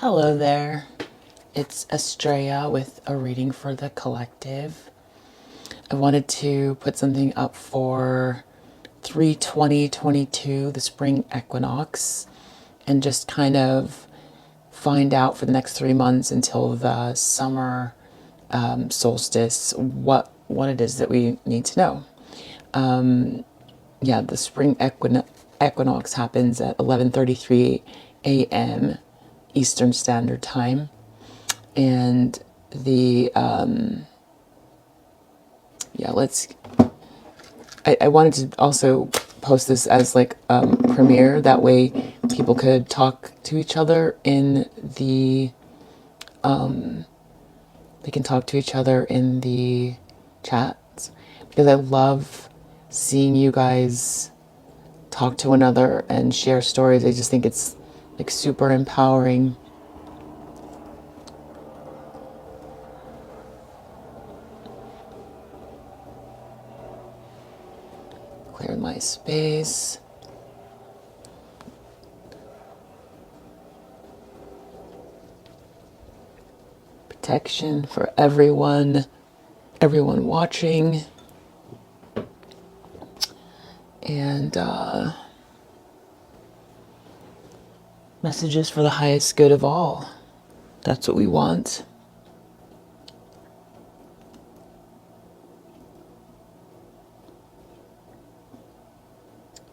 Hello there, it's Estrella with a reading for the collective. I wanted to put something up for 3/20/22, the spring equinox, and just kind of find out for the next 3 months until the summer solstice what it is that we need to know. Yeah, the spring equinox happens at 11:33 a.m. Eastern Standard Time, and the yeah, I wanted to also post this as like premiere, that way people could talk to each other in the they can talk to each other in the chats, because I love seeing you guys talk to one another and share stories. I just think it's like super empowering. Clear my space. Protection for everyone watching. And messages for the highest good of all. That's what we want.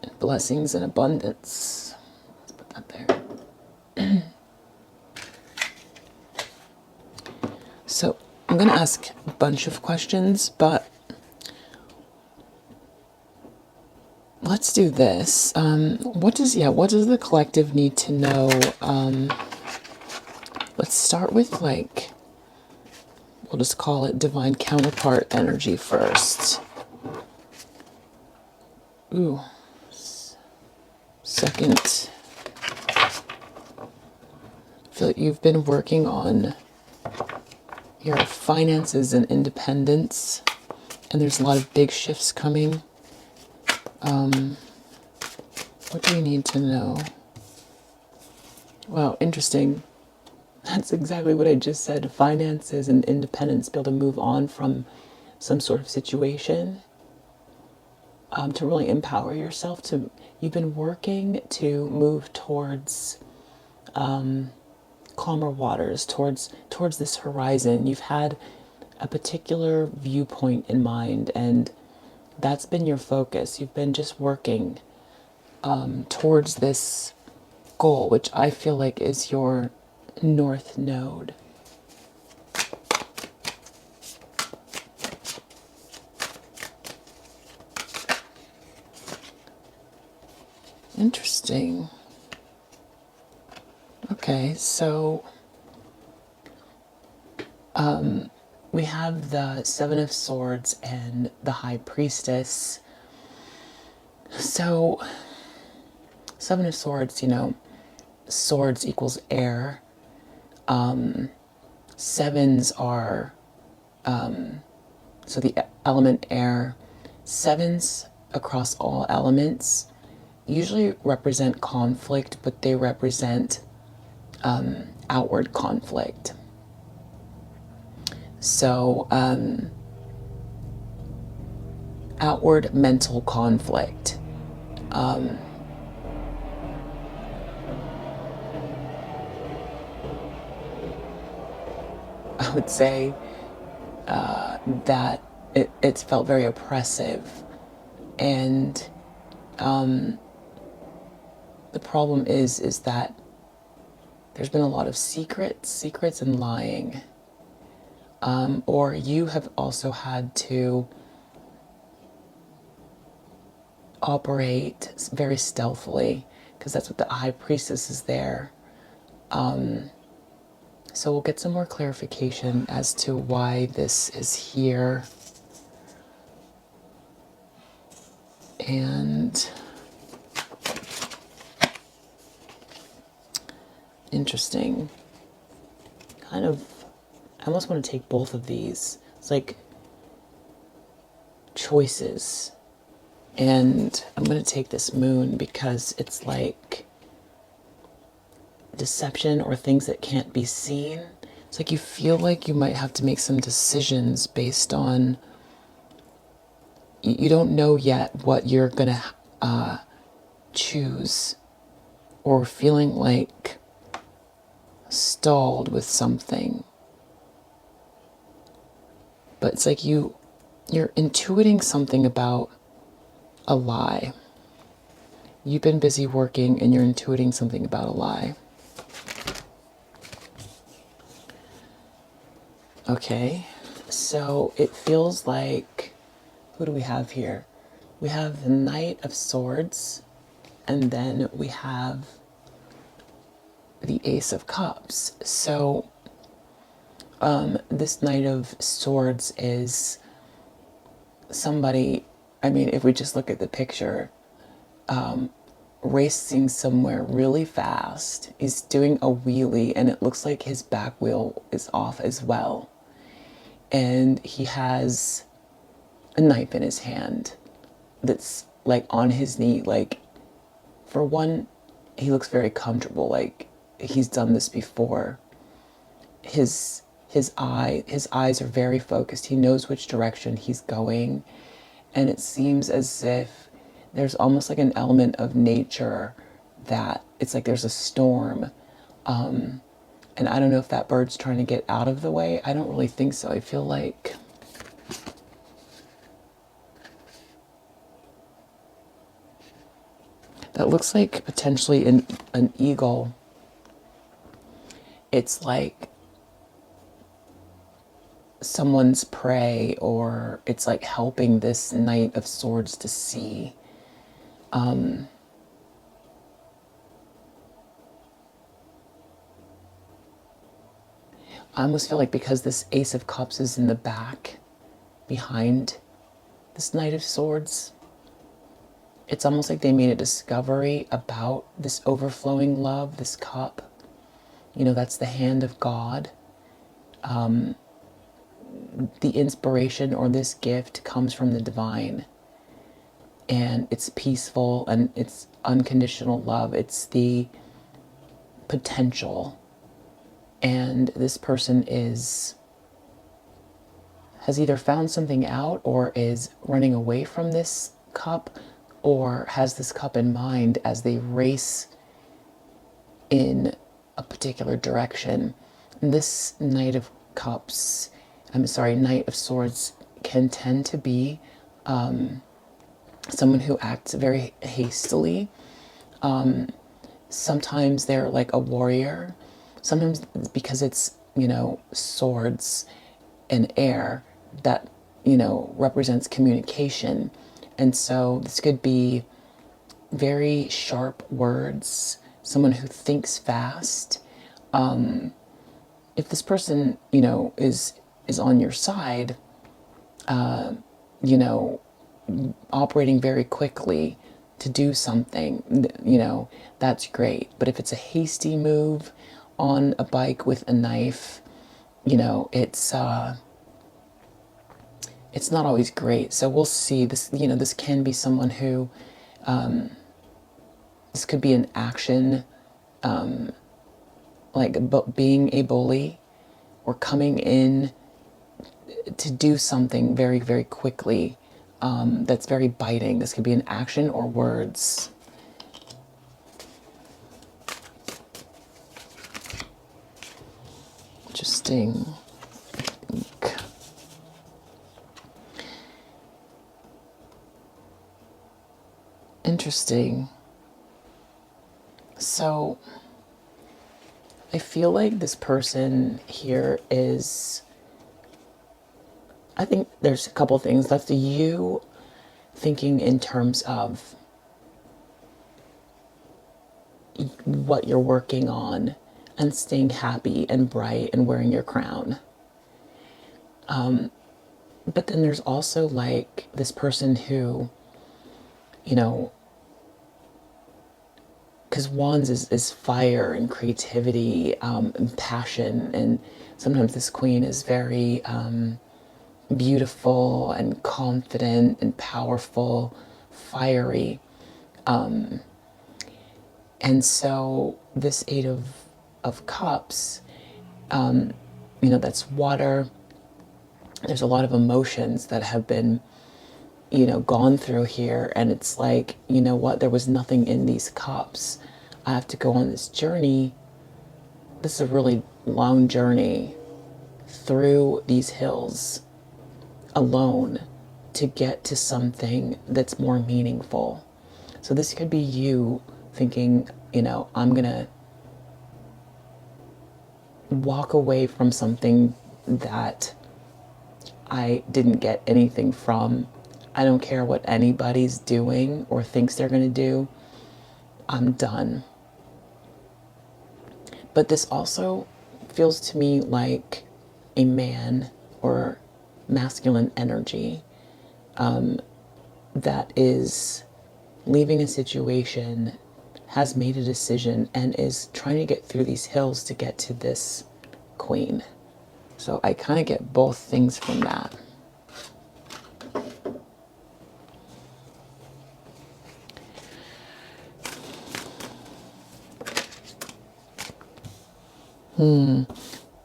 And blessings and abundance. Let's put that there. So I'm going to ask a bunch of questions, but let's do this. What does the collective need to know? Let's start with, like, we'll just call it divine counterpart energy first. Ooh. Second. I feel like you've been working on your finances and independence, and there's a lot of big shifts coming. What do we need to know? Wow, interesting. That's exactly what I just said. Finances and independence, be able to move on from some sort of situation, to really empower yourself. You've been working to move towards calmer waters, towards this horizon. You've had a particular viewpoint in mind, and that's been your focus. You've been just working towards this goal, which I feel like is your North Node. Interesting. Okay, so we have the Seven of Swords and the High Priestess. So, Seven of Swords, swords equals air. Sevens are, so the element air. Sevens across all elements usually represent conflict, but they represent outward conflict. So, outward mental conflict. I would say that it's felt very oppressive, and the problem is that there's been a lot of secrets and lying, or you have also had to operate very stealthily, because that's what the High Priestess is there. So we'll get some more clarification as to why this is here. And interesting. Kind of, I almost want to take both of these. It's like choices. And I'm going to take this moon because it's like deception or things that can't be seen. It's like you feel like you might have to make some decisions based on, you don't know yet what you're going to choose, or feeling like stalled with something. But it's like you're intuiting something about a lie. You've been busy working and you're intuiting something about a lie. Okay, so it feels like, who do we have here? We have the Knight of Swords, and then we have the Ace of Cups. So this Knight of Swords is somebody, I mean, if we just look at the picture, racing somewhere really fast. He's doing a wheelie and it looks like his back wheel is off as well. And he has a knife in his hand that's like on his knee. Like, for one, he looks very comfortable, like he's done this before. His eyes are very focused. He knows which direction he's going, and it seems as if there's almost like an element of nature that it's like there's a storm. And I don't know if that bird's trying to get out of the way. I don't really think so. I feel like that looks like potentially an eagle. It's like someone's prey, or it's like helping this Knight of Swords to see. I almost feel like because this Ace of Cups is in the back behind this Knight of Swords, it's almost like they made a discovery about this overflowing love, this cup. You know, that's the hand of God. The inspiration or this gift comes from the divine. And it's peaceful and it's unconditional love. It's the potential. And this person has either found something out, or is running away from this cup, or has this cup in mind as they race in a particular direction. And this Knight of Cups, Knight of Swords can tend to be someone who acts very hastily. Sometimes they're like a warrior. Sometimes because it's, swords and air, that, represents communication. And so this could be very sharp words, someone who thinks fast. If this person, is on your side, operating very quickly to do something, that's great. But if it's a hasty move on a bike with a knife, it's not always great. So we'll see. This, this can be someone who, this could be an action, like being a bully, or coming in to do something very, very quickly, that's very biting. This could be an action or words. Interesting. Interesting. So I feel like this person here is, I think there's a couple things left. You thinking in terms of what you're working on and staying happy and bright and wearing your crown. But then there's also like this person who, because wands is fire and creativity, and passion. And sometimes this queen is very beautiful and confident and powerful, fiery. And so this Eight of of Cups, you know, that's water. There's a lot of emotions that have been, you know, gone through here. And it's like, you know what? There was nothing in these cups. I have to go on this journey. This is a really long journey through these hills alone to get to something that's more meaningful. So this could be you thinking, you know, I'm going to walk away from something that I didn't get anything from. I don't care what anybody's doing or thinks they're going to do. I'm done. But this also feels to me like a man or masculine energy that is leaving a situation, has made a decision, and is trying to get through these hills to get to this queen. So I kind of get both things from that.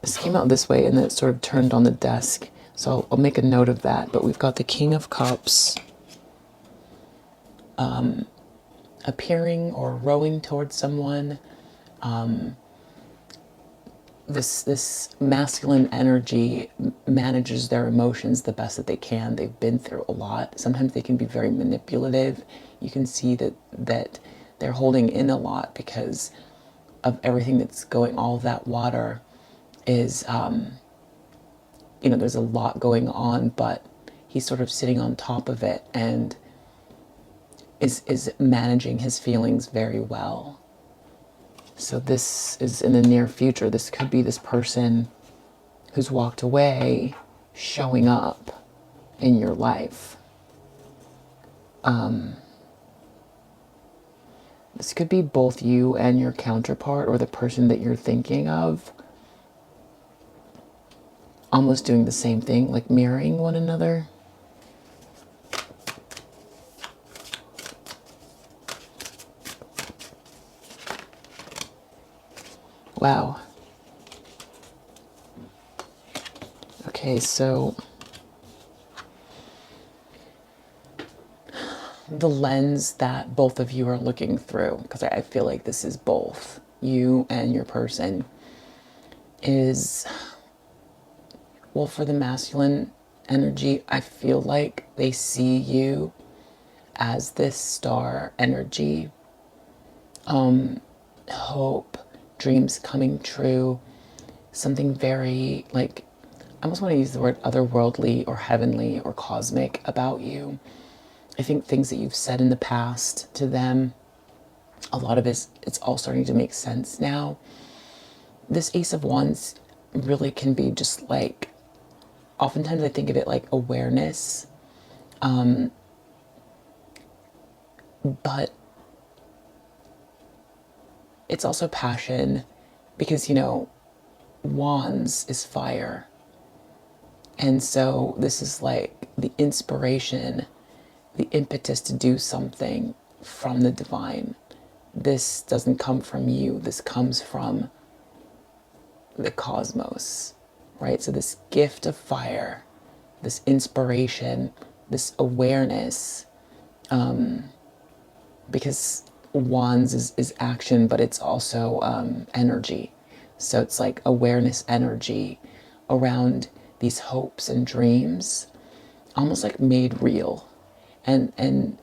This came out this way and then it sort of turned on the desk. So I'll make a note of that. But we've got the King of Cups appearing or rowing towards someone. This masculine energy manages their emotions the best that they can. They've been through a lot. Sometimes they can be very manipulative. You can see that they're holding in a lot because of everything that's going. All of that water is, you know, there's a lot going on, but he's sort of sitting on top of it and is managing his feelings very well. So this is in the near future. This could be this person who's walked away showing up in your life. This could be both you and your counterpart or the person that you're thinking of almost doing the same thing, like mirroring one another. Wow. Okay, so the lens that both of you are looking through, because I feel like this is both you and your person, is, well, for the masculine energy, I feel like they see you as this star energy, hope, dreams coming true, something very, like, I almost want to use the word otherworldly or heavenly or cosmic about you. I think things that you've said in the past to them, a lot of it's all starting to make sense now. This Ace of Wands really can be just like, oftentimes I think of it like awareness, but it's also passion, because, you know, Wands is fire. And so this is like the inspiration, the impetus to do something from the divine. This doesn't come from you. This comes from the cosmos, right? So this gift of fire, this inspiration, this awareness, because Wands is action, but it's also energy. So it's like awareness energy around these hopes and dreams, almost like made real. And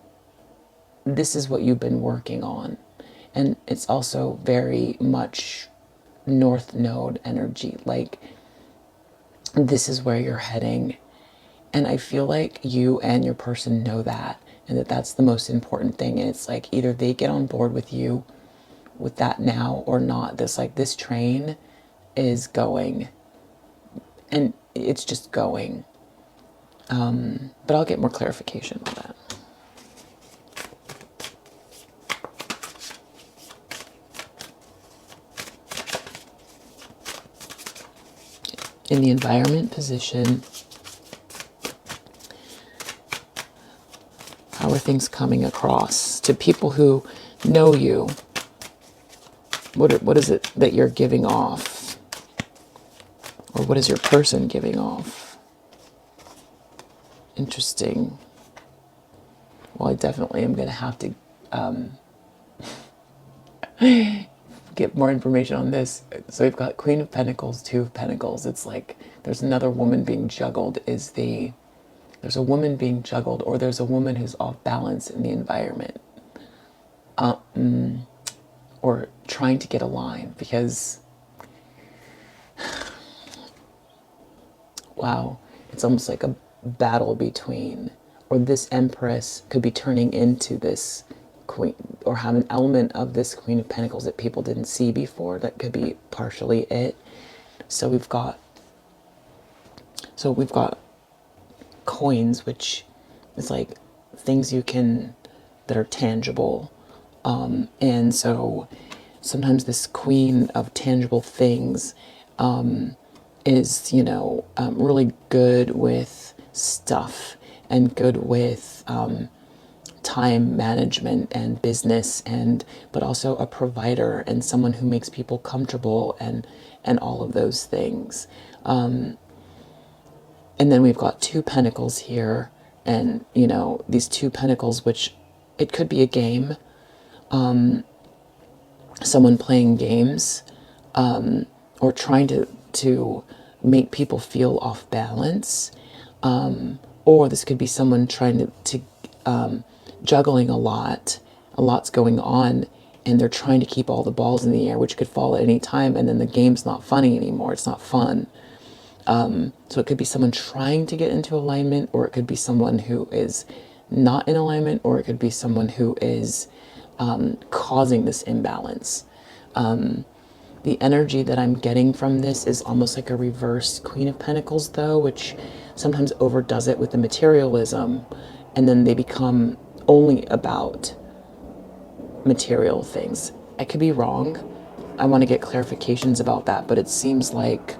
this is what you've been working on. And it's also very much North Node energy. Like, this is where you're heading. And I feel like you and your person know that, and that's the most important thing. And it's like either they get on board with you with that now or not. This train is going, and it's just going. But I'll get more clarification on that. In the environment position, how are things coming across to people who know you? What is it that you're giving off? Or what is your person giving off? Interesting. Well, I definitely am going to have to get more information on this. So we've got Queen of Pentacles, Two of Pentacles. It's like there's another woman being juggled. There's a woman being juggled, or there's a woman who's off balance in the environment, or trying to get aligned, because wow, it's almost like a battle between, or this Empress could be turning into this Queen, or have an element of this Queen of Pentacles that people didn't see before. That could be partially it. So we've got coins, which is like things you can, that are tangible. And so sometimes this Queen of tangible things is, really good with stuff, and good with time management and business, but also a provider and someone who makes people comfortable, and all of those things. And then we've got Two Pentacles here, and these Two Pentacles, which it could be a game, someone playing games, or trying to make people feel off balance, or this could be someone trying to juggling a lot's going on, and they're trying to keep all the balls in the air, which could fall at any time, and then the game's not funny anymore. It's not fun. So it could be someone trying to get into alignment, or it could be someone who is not in alignment, or it could be someone who is causing this imbalance. The energy that I'm getting from this is almost like a reverse Queen of Pentacles, though, which sometimes overdoes it with the materialism, and then they become only about material things. I could be wrong. I want to get clarifications about that, but it seems like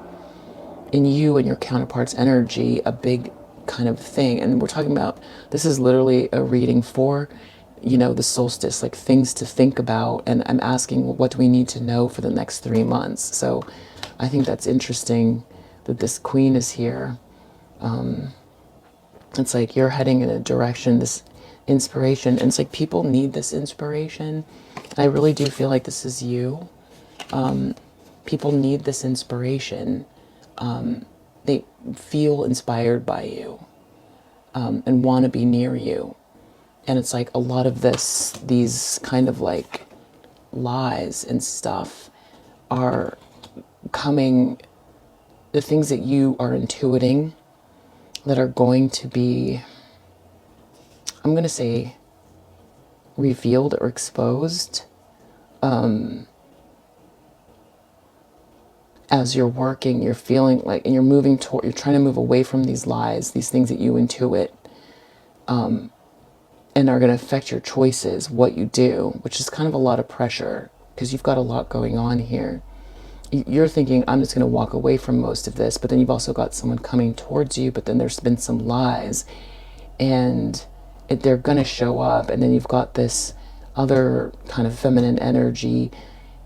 in you and your counterpart's energy, a big kind of thing. And we're talking about, this is literally a reading for, the solstice, like things to think about. And I'm asking, what do we need to know for the next 3 months? So I think that's interesting that this Queen is here. It's like you're heading in a direction, this inspiration. And it's like people need this inspiration. I really do feel like this is you. People need this inspiration. They feel inspired by you, and want to be near you. And it's like a lot of these kind of like lies and stuff are coming, the things that you are intuiting that are going to be, I'm going to say, revealed or exposed as you're working, you're feeling like, and you're moving toward, you're trying to move away from these lies, these things that you intuit, and are going to affect your choices, what you do, which is kind of a lot of pressure, because you've got a lot going on here. You're thinking, I'm just going to walk away from most of this, but then you've also got someone coming towards you, but then there's been some lies, and they're going to show up, and then you've got this other kind of feminine energy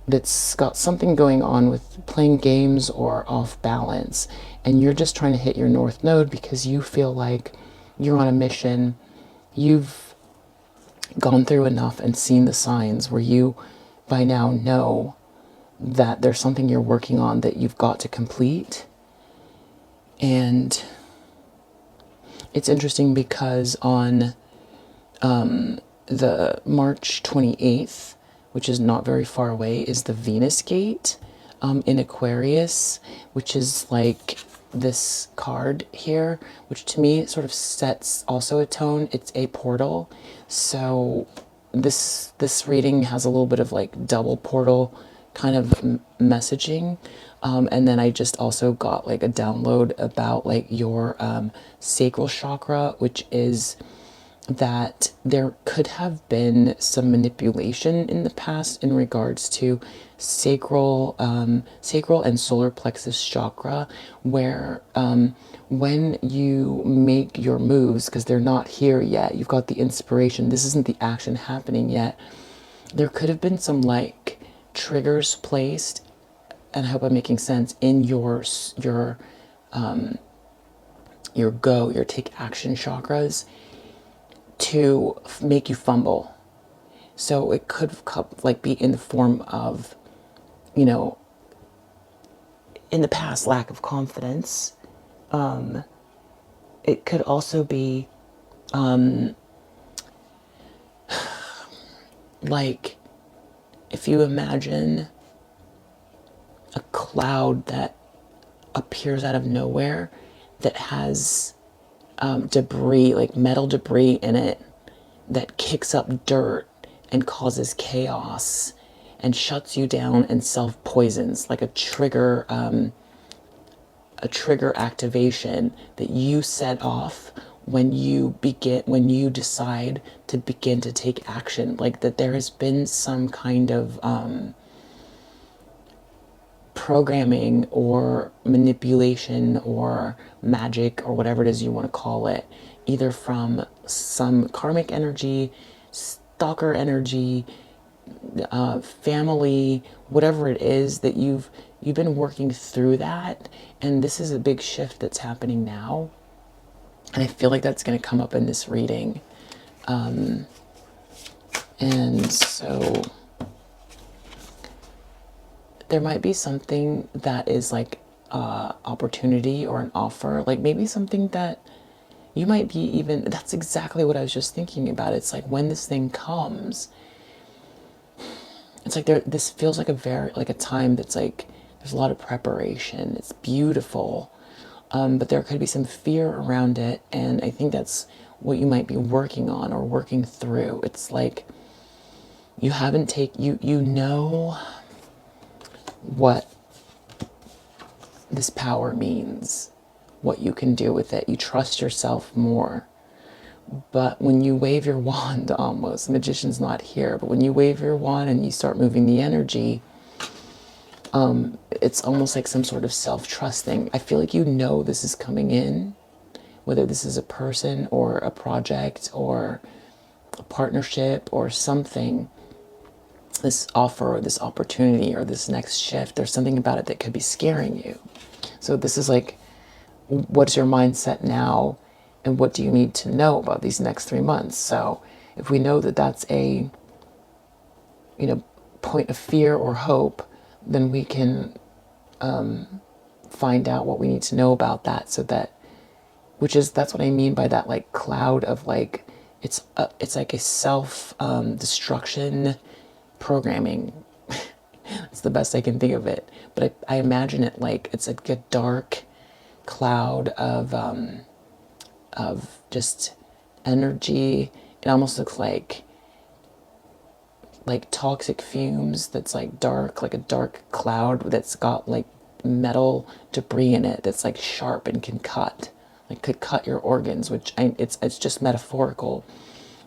that's got something going on with playing games or off balance, and you're just trying to hit your north node because you feel like you're on a mission. You've gone through enough and seen the signs where you by now know that there's something you're working on that you've got to complete. And it's interesting because on the March 28th, which is not very far away, is the Venus gate in Aquarius, which is like this card here, which to me sort of sets also a tone. It's a portal. So this reading has a little bit of like double portal kind of messaging. And then I just also got like a download about like your sacral chakra, which is that there could have been some manipulation in the past in regards to sacral and solar plexus chakra, where when you make your moves, because they're not here yet, you've got the inspiration, this isn't the action happening yet, there could have been some like triggers placed, and I hope I'm making sense, in your your take action chakras to make you fumble. So it could like be in the form of, you know, in the past, lack of confidence. It could also be like, if you imagine a cloud that appears out of nowhere that has debris, like metal debris in it, that kicks up dirt and causes chaos and shuts you down and self-poisons, like a trigger activation that you set off when you decide to begin to take action. Like that there has been some kind of programming or manipulation or magic or whatever it is you want to call it, either from some karmic energy, stalker energy, family, whatever it is, that you've been working through that. And this is a big shift that's happening now, and I feel like that's going to come up in this reading. And so there might be something that is like opportunity or an offer, like maybe something that you might be even, that's exactly what I was just thinking about. It's like when this thing comes, it's like this feels like a time that's like, there's a lot of preparation. It's beautiful. But there could be some fear around it. And I think that's what you might be working on or working through. It's like you you know what this power means, what you can do with it. You trust yourself more. But when you wave your wand, almost, the magician's not here, but when you wave your wand and you start moving the energy, it's almost like some sort of self-trusting. I feel like you know this is coming in, whether this is a person or a project or a partnership or something, this offer or this opportunity or this next shift. There's something about it that could be scaring you. So this is like, what's your mindset now? And what do you need to know about these next 3 months? So if we know that that's a, point of fear or hope, then we can find out what we need to know about that, so that, that's what I mean by that, like cloud of like, it's like a self destruction programming. It's the best I can think of it. But I imagine it like it's like a dark cloud of just energy. It almost looks like toxic fumes, that's like dark, like a dark cloud that's got like metal debris in it that's like sharp and can cut, like could cut your organs, which it's just metaphorical,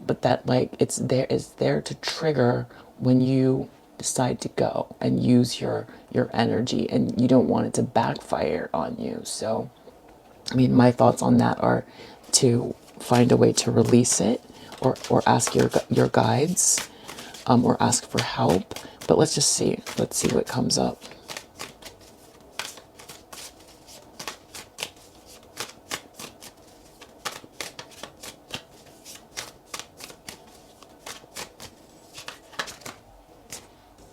but that like it's there to trigger when you decide to go and use your energy, and you don't want it to backfire on you. So I mean, my thoughts on that are to find a way to release it, or ask your guides, or ask for help. But let's see what comes up.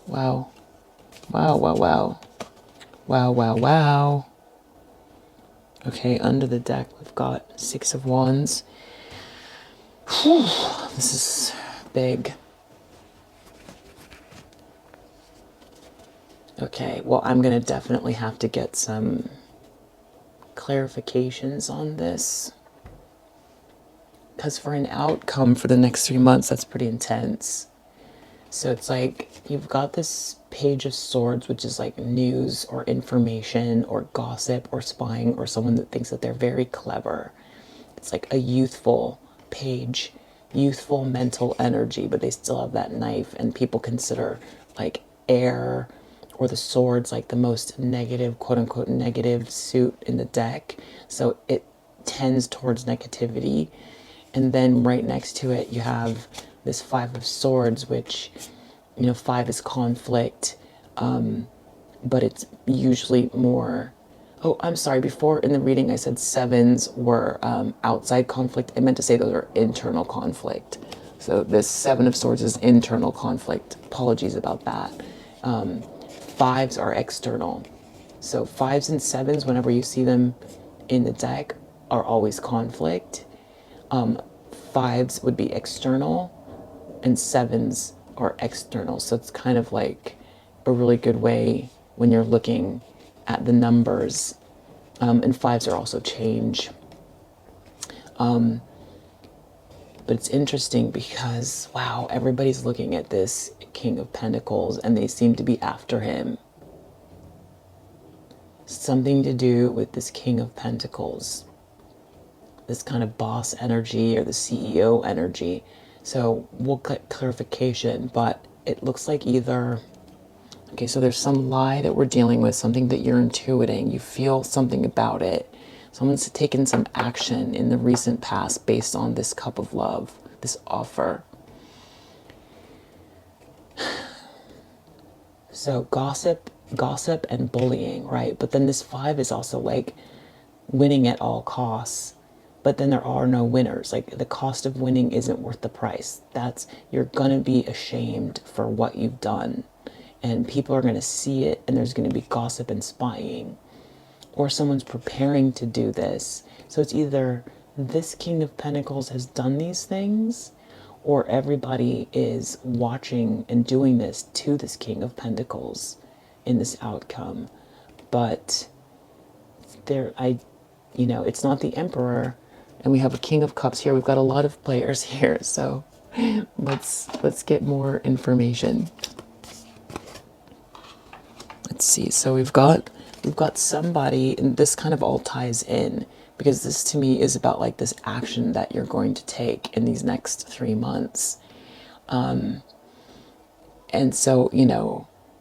Wow. Wow, wow, wow. Wow, wow, wow. Okay, under the deck, we've got 6 of Wands. Whew, this is big. Okay, well, I'm going to definitely have to get some clarifications on this, because for an outcome for the next 3 months, that's pretty intense. So it's like you've got this Page of Swords, which is like news or information or gossip or spying, or someone that thinks that they're very clever. It's like a youthful page, youthful mental energy, but they still have that knife, and people consider like air or the swords like the most negative, quote unquote, negative suit in the deck. So it tends towards negativity. And then right next to it, you have this 5 of Swords, which, 5 is conflict, but it's usually more. Oh, I'm sorry. Before in the reading, I said sevens were outside conflict. I meant to say those are internal conflict. So this Seven of Swords is internal conflict. Apologies about that. Fives are external. So fives and sevens, whenever you see them in the deck, are always conflict. Fives would be external, and sevens are external. So it's kind of like a really good way when you're looking at the numbers. And fives are also change. But it's interesting because, wow, everybody's looking at this King of Pentacles and they seem to be after him. Something to do with this King of Pentacles, this kind of boss energy or the CEO energy. So we'll get clarification, but it looks like either, okay, so there's some lie that we're dealing with, something that you're intuiting, you feel something about it. Someone's taken some action in the recent past based on this cup of love, this offer. So gossip and bullying, right? But then this five is also like winning at all costs. But then there are no winners. Like the cost of winning isn't worth the price. You're gonna be ashamed for what you've done. And people are gonna see it, and there's gonna be gossip and spying. Or someone's preparing to do this. So it's either this King of Pentacles has done these things, or everybody is watching and doing this to this King of Pentacles in this outcome. But it's not the Emperor, and we have a King of Cups here. We've got a lot of players here, so let's get more information. Let's see. So we've got somebody, and this kind of all ties in because this to me is about like this action that you're going to take in these next 3 months. And so,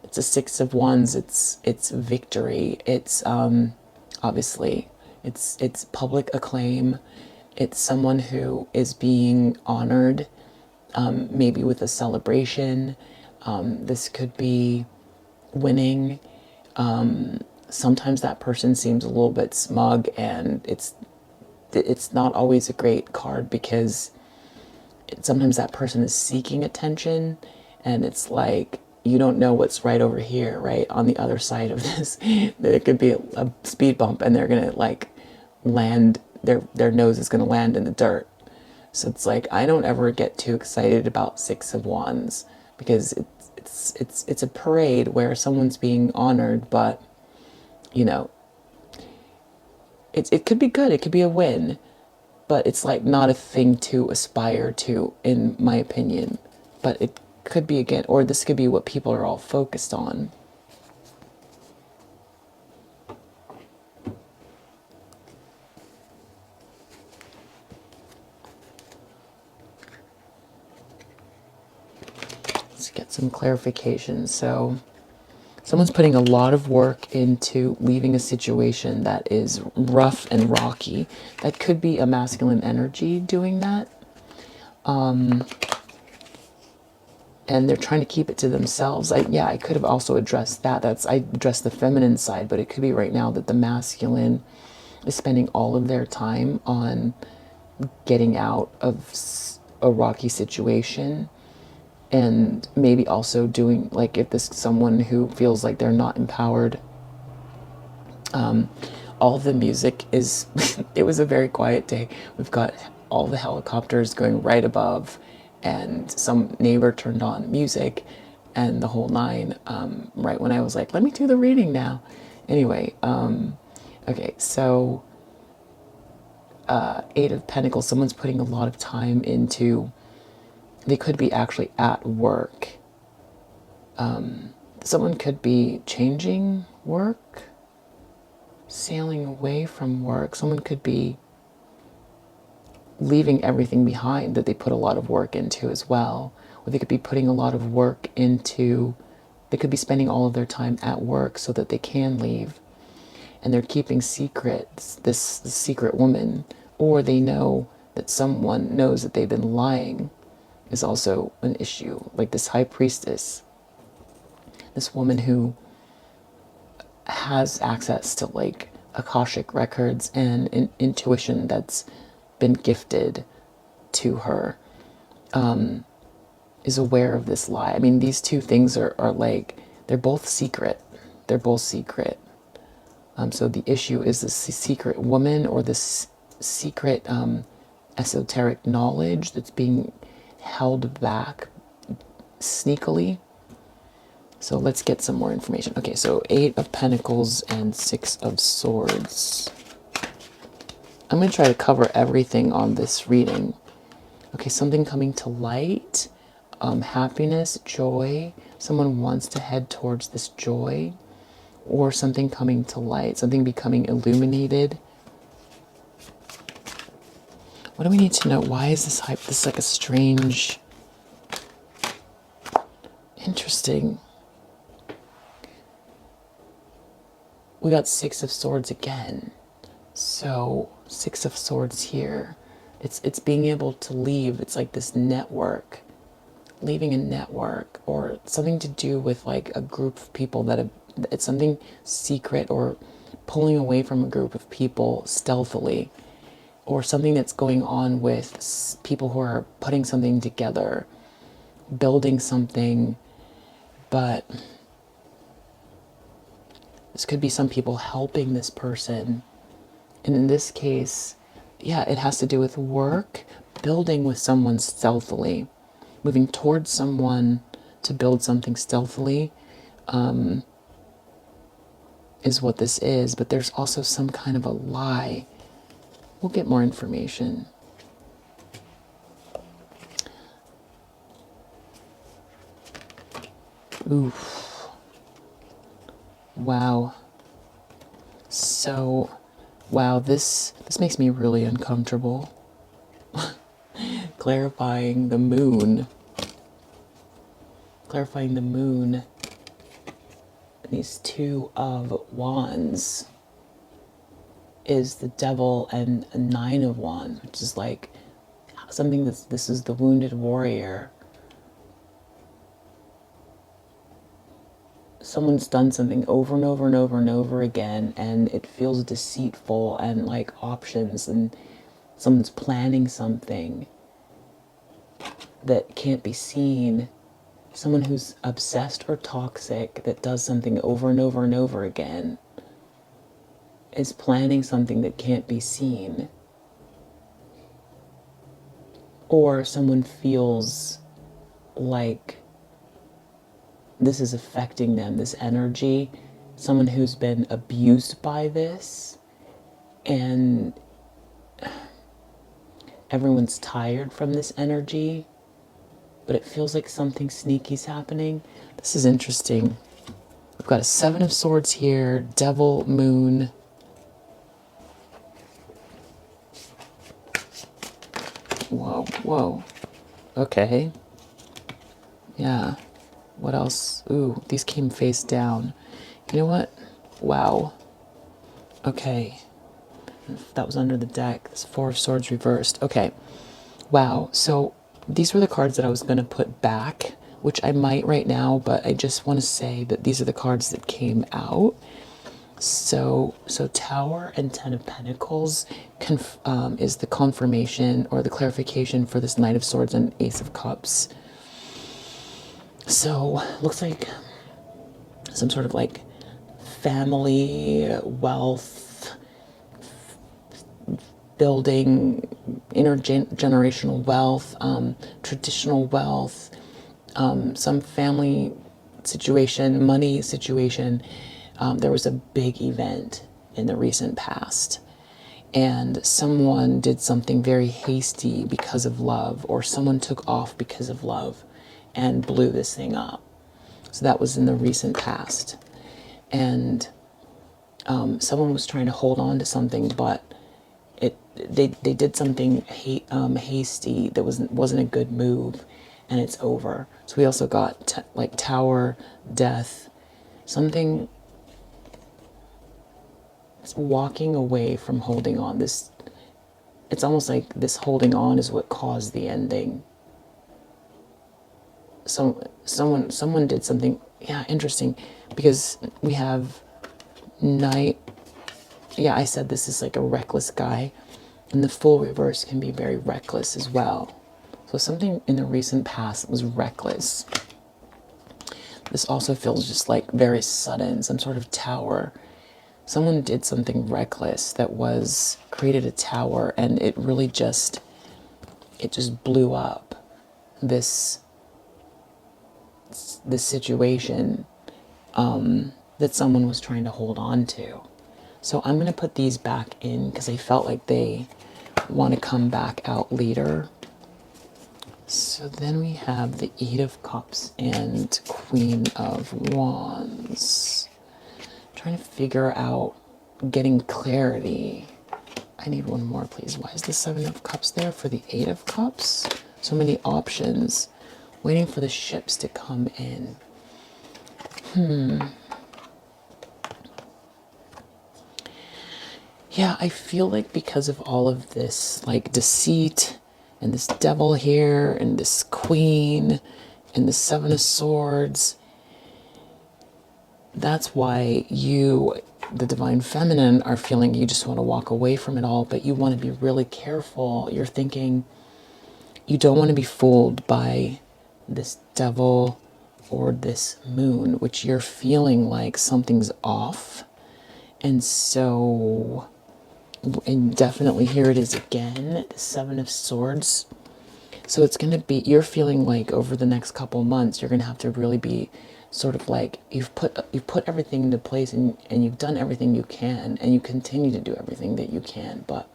it's a Six of Wands, it's victory, it's obviously it's public acclaim, it's someone who is being honored, maybe with a celebration. This could be winning. Sometimes that person seems a little bit smug, and it's not always a great card because sometimes that person is seeking attention, and it's like you don't know what's right over here, right on the other side of this. There could be a speed bump, and they're gonna like land, their nose is gonna land in the dirt. So it's like I don't ever get too excited about Six of Wands because it's a parade where someone's being honored, but it could be good, it could be a win, but it's like not a thing to aspire to, in my opinion. But it could be again, or this could be what people are all focused on. Let's get some clarification. So someone's putting a lot of work into leaving a situation that is rough and rocky. That could be a masculine energy doing that. And they're trying to keep it to themselves. I could have also addressed that. I addressed the feminine side, but it could be right now that the masculine is spending all of their time on getting out of a rocky situation, and maybe also doing, like, if this someone who feels like they're not empowered, all the music is it was a very quiet day. We've got all the helicopters going right above, and some neighbor turned on music and the whole nine, right when I was like, let me do the reading now. Anyway, okay, so Eight of Pentacles, someone's putting a lot of time into, they could be actually at work. Someone could be changing work, sailing away from work. Someone could be leaving everything behind that they put a lot of work into as well. Or they could be putting a lot of work into, they could be spending all of their time at work so that they can leave. And they're keeping secrets, this secret woman, or they know that someone knows that they've been lying is also an issue. Like this High Priestess, this woman who has access to like Akashic records and intuition that's been gifted to her, is aware of this lie. I mean, these two things are like, they're both secret. They're both secret. So the issue is this secret woman or this secret esoteric knowledge that's being held back sneakily. So let's get some more information. Okay, so 8 of Pentacles and 6 of Swords. I'm going to try to cover everything on this reading. Okay, something coming to light, happiness, joy. Someone wants to head towards this joy, or something coming to light, something becoming illuminated. What do we need to know? Why is this hype? This is like a strange, interesting. We got 6 of Swords again. So 6 of Swords here. It's being able to leave. It's like this network, leaving a network, or something to do with like a group of people that have, it's something secret, or pulling away from a group of people stealthily, or something that's going on with people who are putting something together, building something. But this could be some people helping this person. And in this case, yeah, it has to do with work, building with someone stealthily, moving towards someone to build something stealthily, is what this is. But there's also some kind of a lie. We'll get more information. Oof. Wow. So, wow, this makes me really uncomfortable. Clarifying the moon. Clarifying the moon. These 2 of Wands is the Devil and a 9 of Wands, which is like something that's, this is the wounded warrior. Someone's done something over and over and over and over again, and it feels deceitful and like options, and someone's planning something that can't be seen. Someone who's obsessed or toxic that does something over and over and over again is planning something that can't be seen. Or someone feels like this is affecting them, this energy. Someone who's been abused by this, and everyone's tired from this energy, but it feels like something sneaky's happening. This is interesting. We've got a 7 of Swords here, Devil, Moon. Whoa, whoa. Okay. Yeah. What else? Ooh, these came face down. You know what? Wow. Okay. That was under the deck. This 4 of Swords reversed. Okay. Wow. So these were the cards that I was going to put back, which I might right now, but I just want to say that these are the cards that came out. So Tower and 10 of Pentacles is the confirmation or the clarification for this Knight of Swords and Ace of Cups. So looks like some sort of like family wealth, building intergenerational wealth, traditional wealth, some family situation, money situation. There was a big event in the recent past, and someone did something very hasty because of love, or someone took off because of love and blew this thing up. So that was in the recent past. And someone was trying to hold on to something, but they did something hasty that wasn't a good move, and it's over. So we also got like Tower, Death, something. It's walking away from holding on. This, it's almost like this holding on is what caused the ending. someone did something, yeah, interesting, because we have Knight. Yeah, I said this is like a reckless guy, and the Fool reverse can be very reckless as well. So something in the recent past was reckless. This also feels just like very sudden, some sort of tower. Someone did something reckless that was created a tower, and it really just blew up this situation that someone was trying to hold on to. So I'm going to put these back in because I felt like they want to come back out later. So then we have the Eight of Cups and Queen of Wands. Trying to figure out getting clarity. I need one more, please. Why is the Seven of Cups there for the Eight of Cups? So many options. Waiting for the ships to come in. Yeah, I feel like because of all of this, like deceit, and this devil here, and this queen, and the Seven of Swords, that's why you, the Divine Feminine, are feeling you just want to walk away from it all, but you want to be really careful. You're thinking you don't want to be fooled by this devil or this moon, which you're feeling like something's off. And so, and definitely here it is again, the Seven of Swords. So it's going to be, you're feeling like over the next couple months, you're going to have to really be sort of like, you've put everything into place, and you've done everything you can, and you continue to do everything that you can, but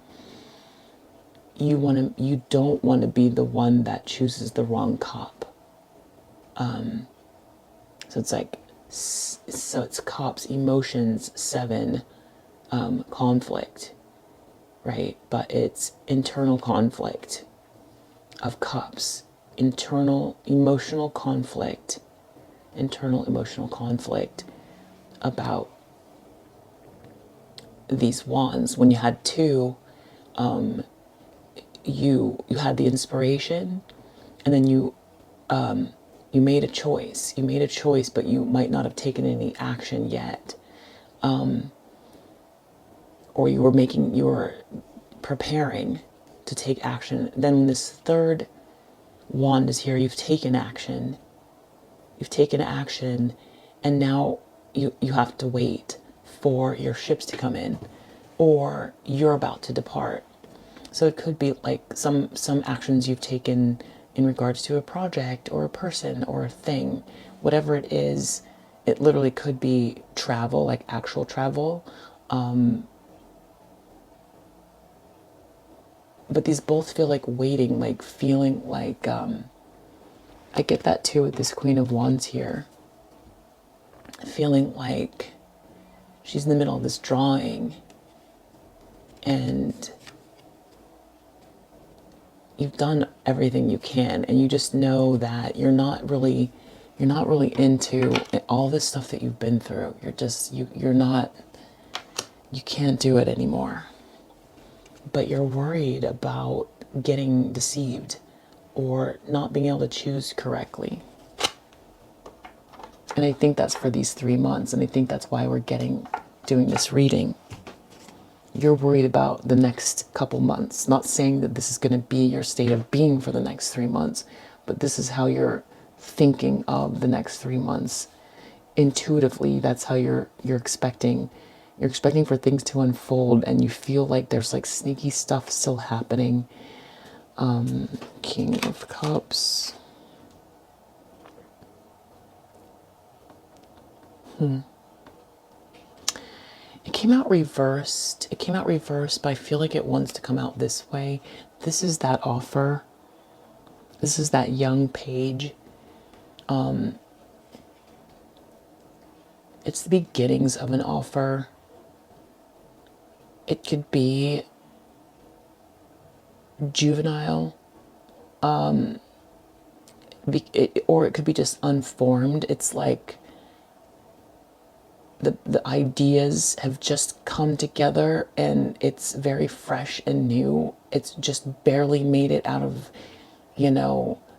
you don't want to be the one that chooses the wrong cop. So it's like, so it's Cups, emotions, 7, conflict, right? But it's internal conflict of Cups, internal emotional conflict about these wands. When you had 2, you had the inspiration, and then you made a choice. You made a choice, but you might not have taken any action yet. Or you were preparing to take action. Then when this third wand is here, you've taken action. And now you have to wait for your ships to come in, or you're about to depart. So it could be like some actions you've taken in regards to a project or a person or a thing, whatever it is. It literally could be travel, like actual travel. But these both feel like waiting, like feeling like, I get that too with this Queen of Wands here. Feeling like she's in the middle of this drawing, and you've done everything you can, and you just know that you're not really into all this stuff that you've been through. You can't do it anymore. But you're worried about getting deceived or not being able to choose correctly. And I think that's for these 3 months, and I think that's why we're doing this reading. You're worried about the next couple months. Not saying that this is going to be your state of being for the next 3 months, but this is how you're thinking of the next 3 months. Intuitively, that's how you're expecting. You're expecting for things to unfold, and you feel like there's like sneaky stuff still happening. King of Cups. It came out reversed. But I feel like it wants to come out this way. This is that offer. This is that young page. It's the beginnings of an offer. It could be juvenile, or it could be just unformed. It's like the ideas have just come together, and it's very fresh and new. It's just barely made it out of,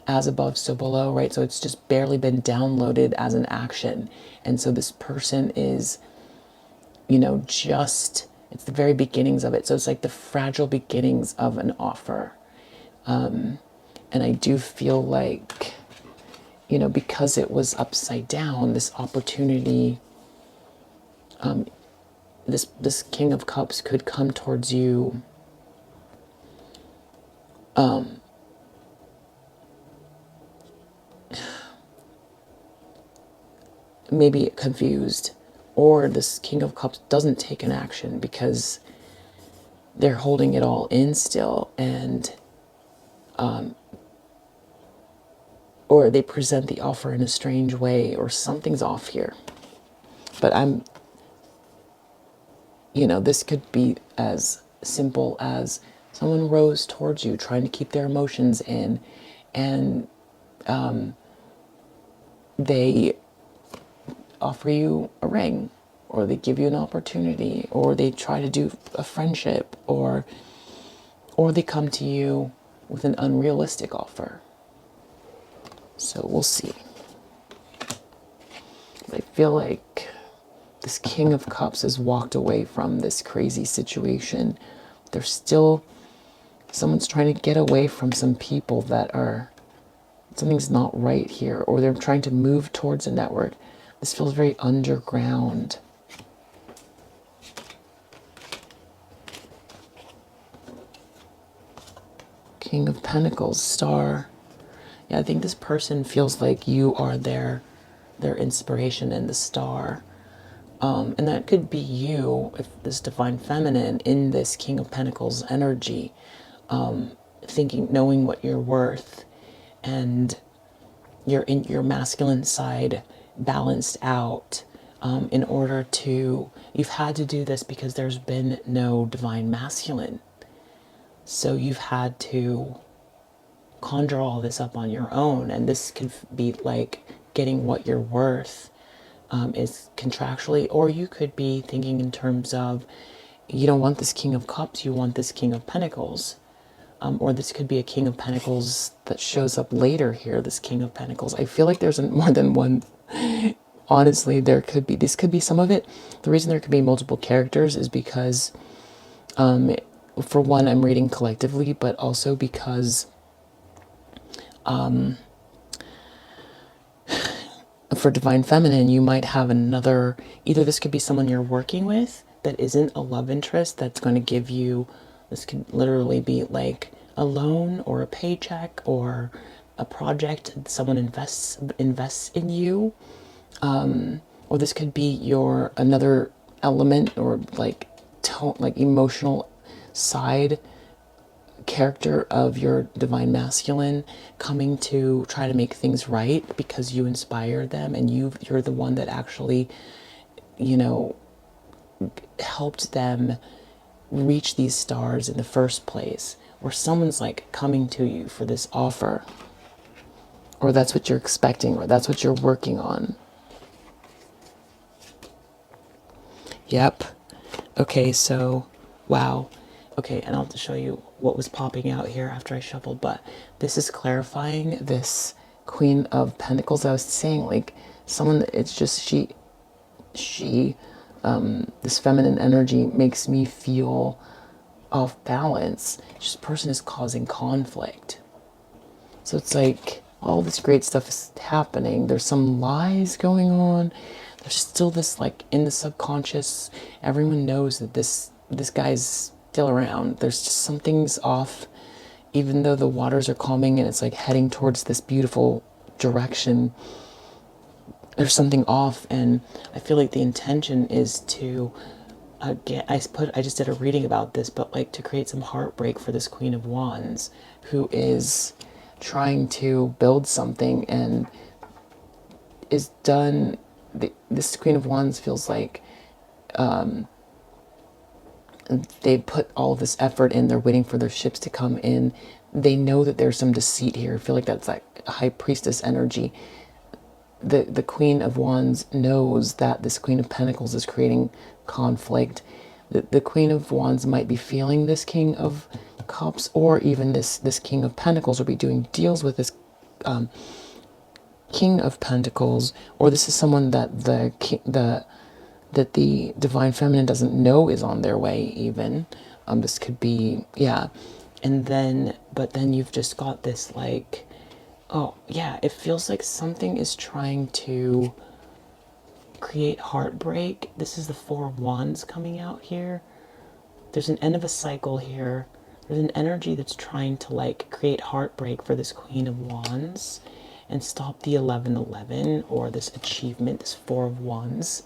as above, so below, right? So it's just barely been downloaded as an action. And so this person is, you know, just, it's the very beginnings of it. So it's like the fragile beginnings of an offer. And I do feel like, you know, because it was upside down, this opportunity, this King of Cups could come towards you maybe confused, or this King of Cups doesn't take an action because they're holding it all in still, and or they present the offer in a strange way, or something's off here. But you know, this could be as simple as someone rose towards you trying to keep their emotions in, and they offer you a ring, or they give you an opportunity, or they try to do a friendship, or they come to you with an unrealistic offer. So we'll see. I feel like this King of Cups has walked away from this crazy situation. There's still, someone's trying to get away from some people that are, something's not right here, or they're trying to move towards a network. This feels very underground. King of Pentacles, Star. Yeah, I think this person feels like you are their inspiration and the star. And that could be you, if this Divine Feminine in this King of Pentacles energy, thinking, knowing what you're worth, and you're in your masculine side balanced out, in order to, you've had to do this because there's been no Divine Masculine. So you've had to conjure all this up on your own, and this could be like getting what you're worth, is contractually, or you could be thinking in terms of, you don't want this King of Cups, you want this King of Pentacles, or this could be a King of Pentacles that shows up later here, this King of Pentacles. I feel like there's more than one. Honestly, there could be, this could be some of it. The reason there could be multiple characters is because, for one, I'm reading collectively, but also because for Divine Feminine, you might have another, either this could be someone you're working with that isn't a love interest that's going to give you, this could literally be like a loan or a paycheck or a project someone invests in you, or this could be your another element, or like tone, like emotional side character of your Divine Masculine coming to try to make things right because you inspire them, and you're the one that actually, you know, helped them reach these stars in the first place, or someone's like coming to you for this offer, or that's what you're expecting, or that's what you're working on. Yep. Okay, so wow. Okay, and I'll have to show you what was popping out here after I shuffled, but this is clarifying this Queen of Pentacles. I was saying, like, someone, it's just this feminine energy makes me feel off balance. This person is causing conflict. So it's like all this great stuff is happening. There's some lies going on. There's still this, like, in the subconscious, everyone knows that this guy's still around. There's just something's off, even though the waters are calming and it's like heading towards this beautiful direction. There's something off, and I feel like the intention is to, again, I just did a reading about this, but like to create some heartbreak for this Queen of Wands, who is trying to build something and is done. This Queen of Wands feels like they put all this effort in. They're waiting for their ships to come in. They know that there's some deceit here. I feel like that's like High Priestess energy. The Queen of Wands knows that this Queen of Pentacles is creating conflict. The Queen of Wands might be feeling this King of Cups, or even this King of Pentacles, or be doing deals with this King of Pentacles, or this is someone that that the divine feminine doesn't know is on their way even. This could be, yeah. And then, but then you've just got this like, oh yeah, it feels like something is trying to create heartbreak. This is the Four of Wands coming out here. There's an end of a cycle here. There's an energy that's trying to like create heartbreak for this Queen of Wands and stop the 1111, or this achievement, this Four of Wands.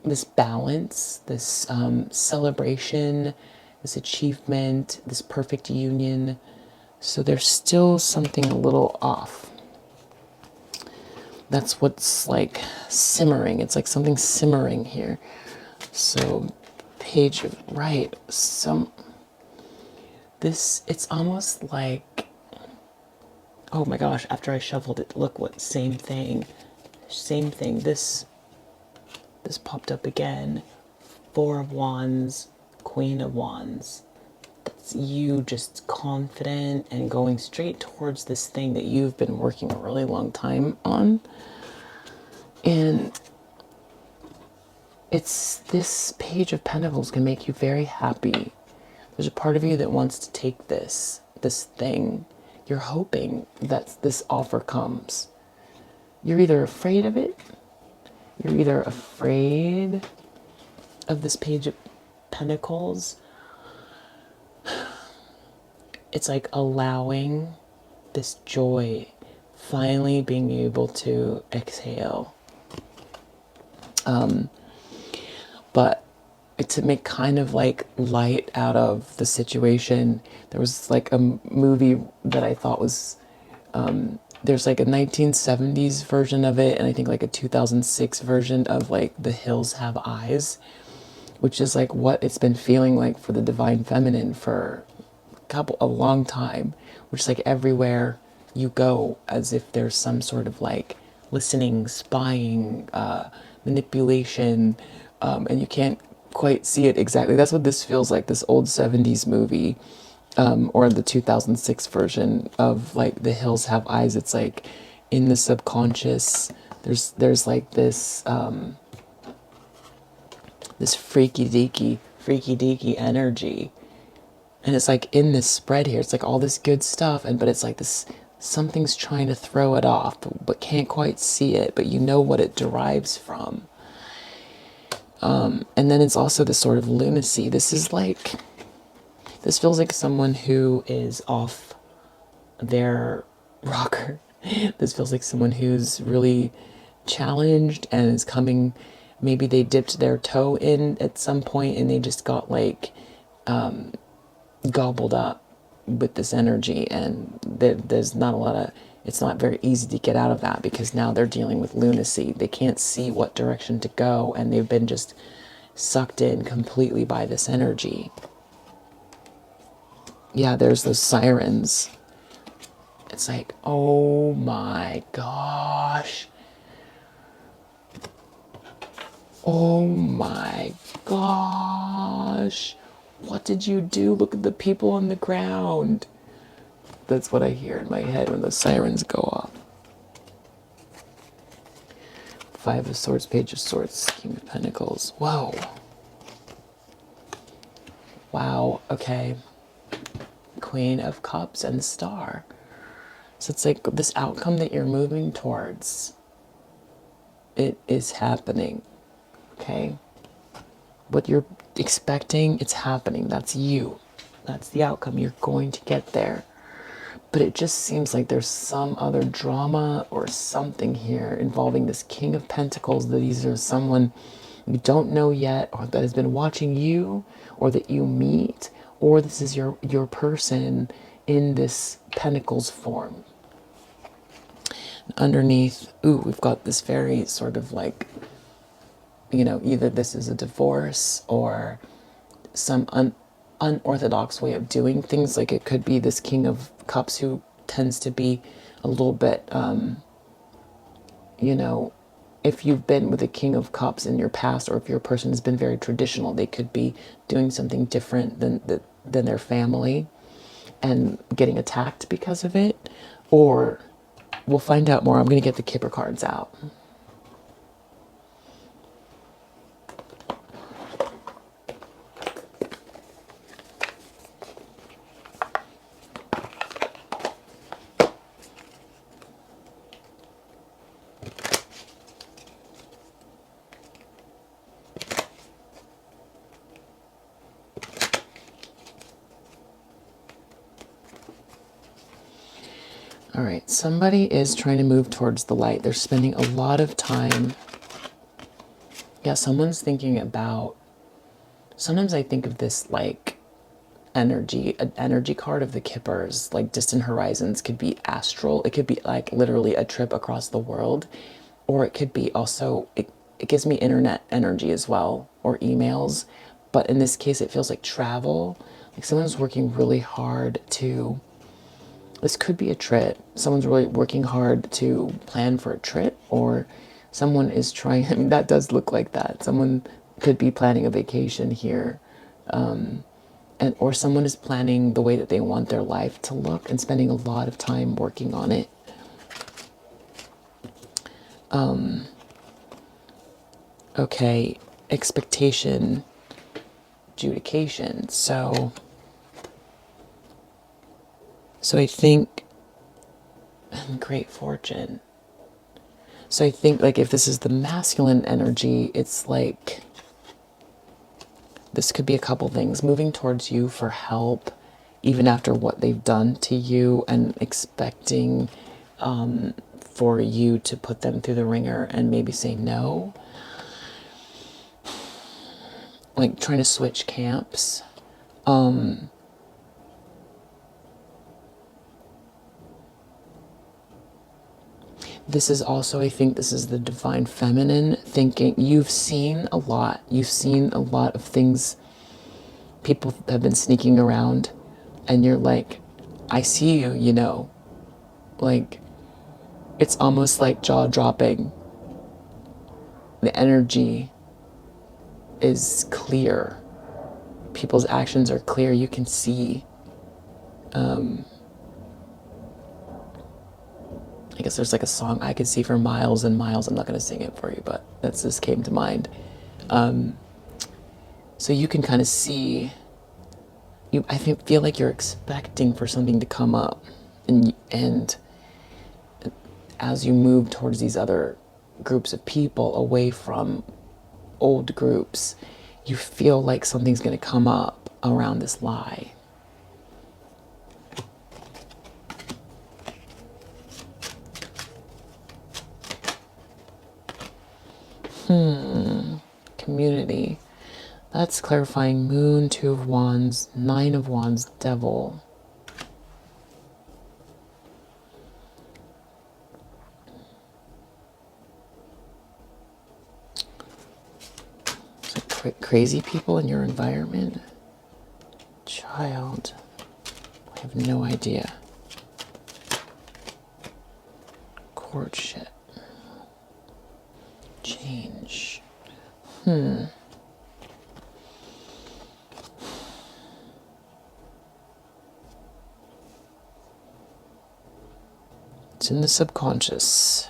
This balance, this celebration, this achievement, this perfect union. So there's still something a little off. That's what's like simmering. It's like something simmering here. So page of, right, it's almost like, oh my gosh, after I shuffled it, look what, same thing. This popped up again. Four of Wands, Queen of Wands. That's you just confident and going straight towards this thing that you've been working a really long time on. And it's this Page of Pentacles can make you very happy. There's a part of you that wants to take this thing. You're hoping that this offer comes. You're either afraid of it, you're either afraid of this Page of Pentacles. It's like allowing this joy, finally being able to exhale. But to make kind of like light out of the situation, there was like a movie that I thought was, there's like a 1970s version of it, and I think like a 2006 version of like The Hills Have Eyes, which is like what it's been feeling like for the divine feminine for a long time, which is like everywhere you go, as if there's some sort of like listening, spying, manipulation, and you can't quite see it exactly. That's what this feels like, this old 70s movie, or the 2006 version of like The Hills Have Eyes. It's like in the subconscious, there's like this this freaky deaky energy. And it's like in this spread here, it's like all this good stuff, but it's like this, something's trying to throw it off, but can't quite see it, but you know what it derives from. And then it's also this sort of lunacy. This feels like someone who is off their rocker. This feels like someone who's really challenged and is coming, maybe they dipped their toe in at some point and they just got like, gobbled up with this energy, and there's not a lot of, it's not very easy to get out of that, because now they're dealing with lunacy. They can't see what direction to go, and they've been just sucked in completely by this energy. Yeah, there's those sirens. It's like, oh my gosh, oh my gosh, what did you do? Look at the people on the ground. That's what I hear in my head when the sirens go off. Five of Swords, Page of Swords, King of Pentacles. Whoa. Wow, okay. Queen of Cups and the Star. So it's like this outcome that you're moving towards, it is happening, okay? What you're expecting, it's happening. That's you. That's the outcome. You're going to get there. But it just seems like there's some other drama or something here involving this King of Pentacles, that these are someone you don't know yet, or that has been watching you, or that you meet, or this is your person in this Pentacles form. Underneath, ooh, we've got this very sort of like, you know, either this is a divorce or some unorthodox way of doing things. Like it could be this King of Cups who tends to be a little bit, you know, if you've been with a King of Cups in your past, or if your person has been very traditional, they could be doing something different than their family and getting attacked because of it. Or we'll find out more. I'm going to get the Kipper cards out. All right, somebody is trying to move towards the light. They're spending a lot of time. Yeah, someone's thinking about, sometimes I think of this like energy, an energy card of the Kippers, like distant horizons could be astral. It could be like literally a trip across the world, or it could be also, it gives me internet energy as well, or emails. But in this case, it feels like travel. Like someone's working really hard to, this could be a trip. Someone's really working hard to plan for a trip, or someone is trying, I mean, that does look like that. Someone could be planning a vacation here. And, or someone is planning the way that they want their life to look and spending a lot of time working on it. Okay, expectation, adjudication. So I think great fortune. So I think like if this is the masculine energy, it's like this could be a couple things. Moving towards you for help, even after what they've done to you, and expecting for you to put them through the ringer and maybe say no. Like trying to switch camps. This is also, I think this is the divine feminine thinking. You've seen a lot. You've seen a lot of things. People have been sneaking around and you're like, I see you, you know. Like, it's almost like jaw dropping. The energy is clear. People's actions are clear. You can see. I guess there's like a song I could see for miles and miles. I'm not going to sing it for you, but that's just came to mind. So you can kind of see. I feel like you're expecting for something to come up, and as you move towards these other groups of people away from old groups, you feel like something's going to come up around this lie. Community. That's clarifying. Moon, Two of Wands, Nine of Wands, Devil. Crazy people in your environment? Child. I have no idea. Courtship. Change. It's in the subconscious.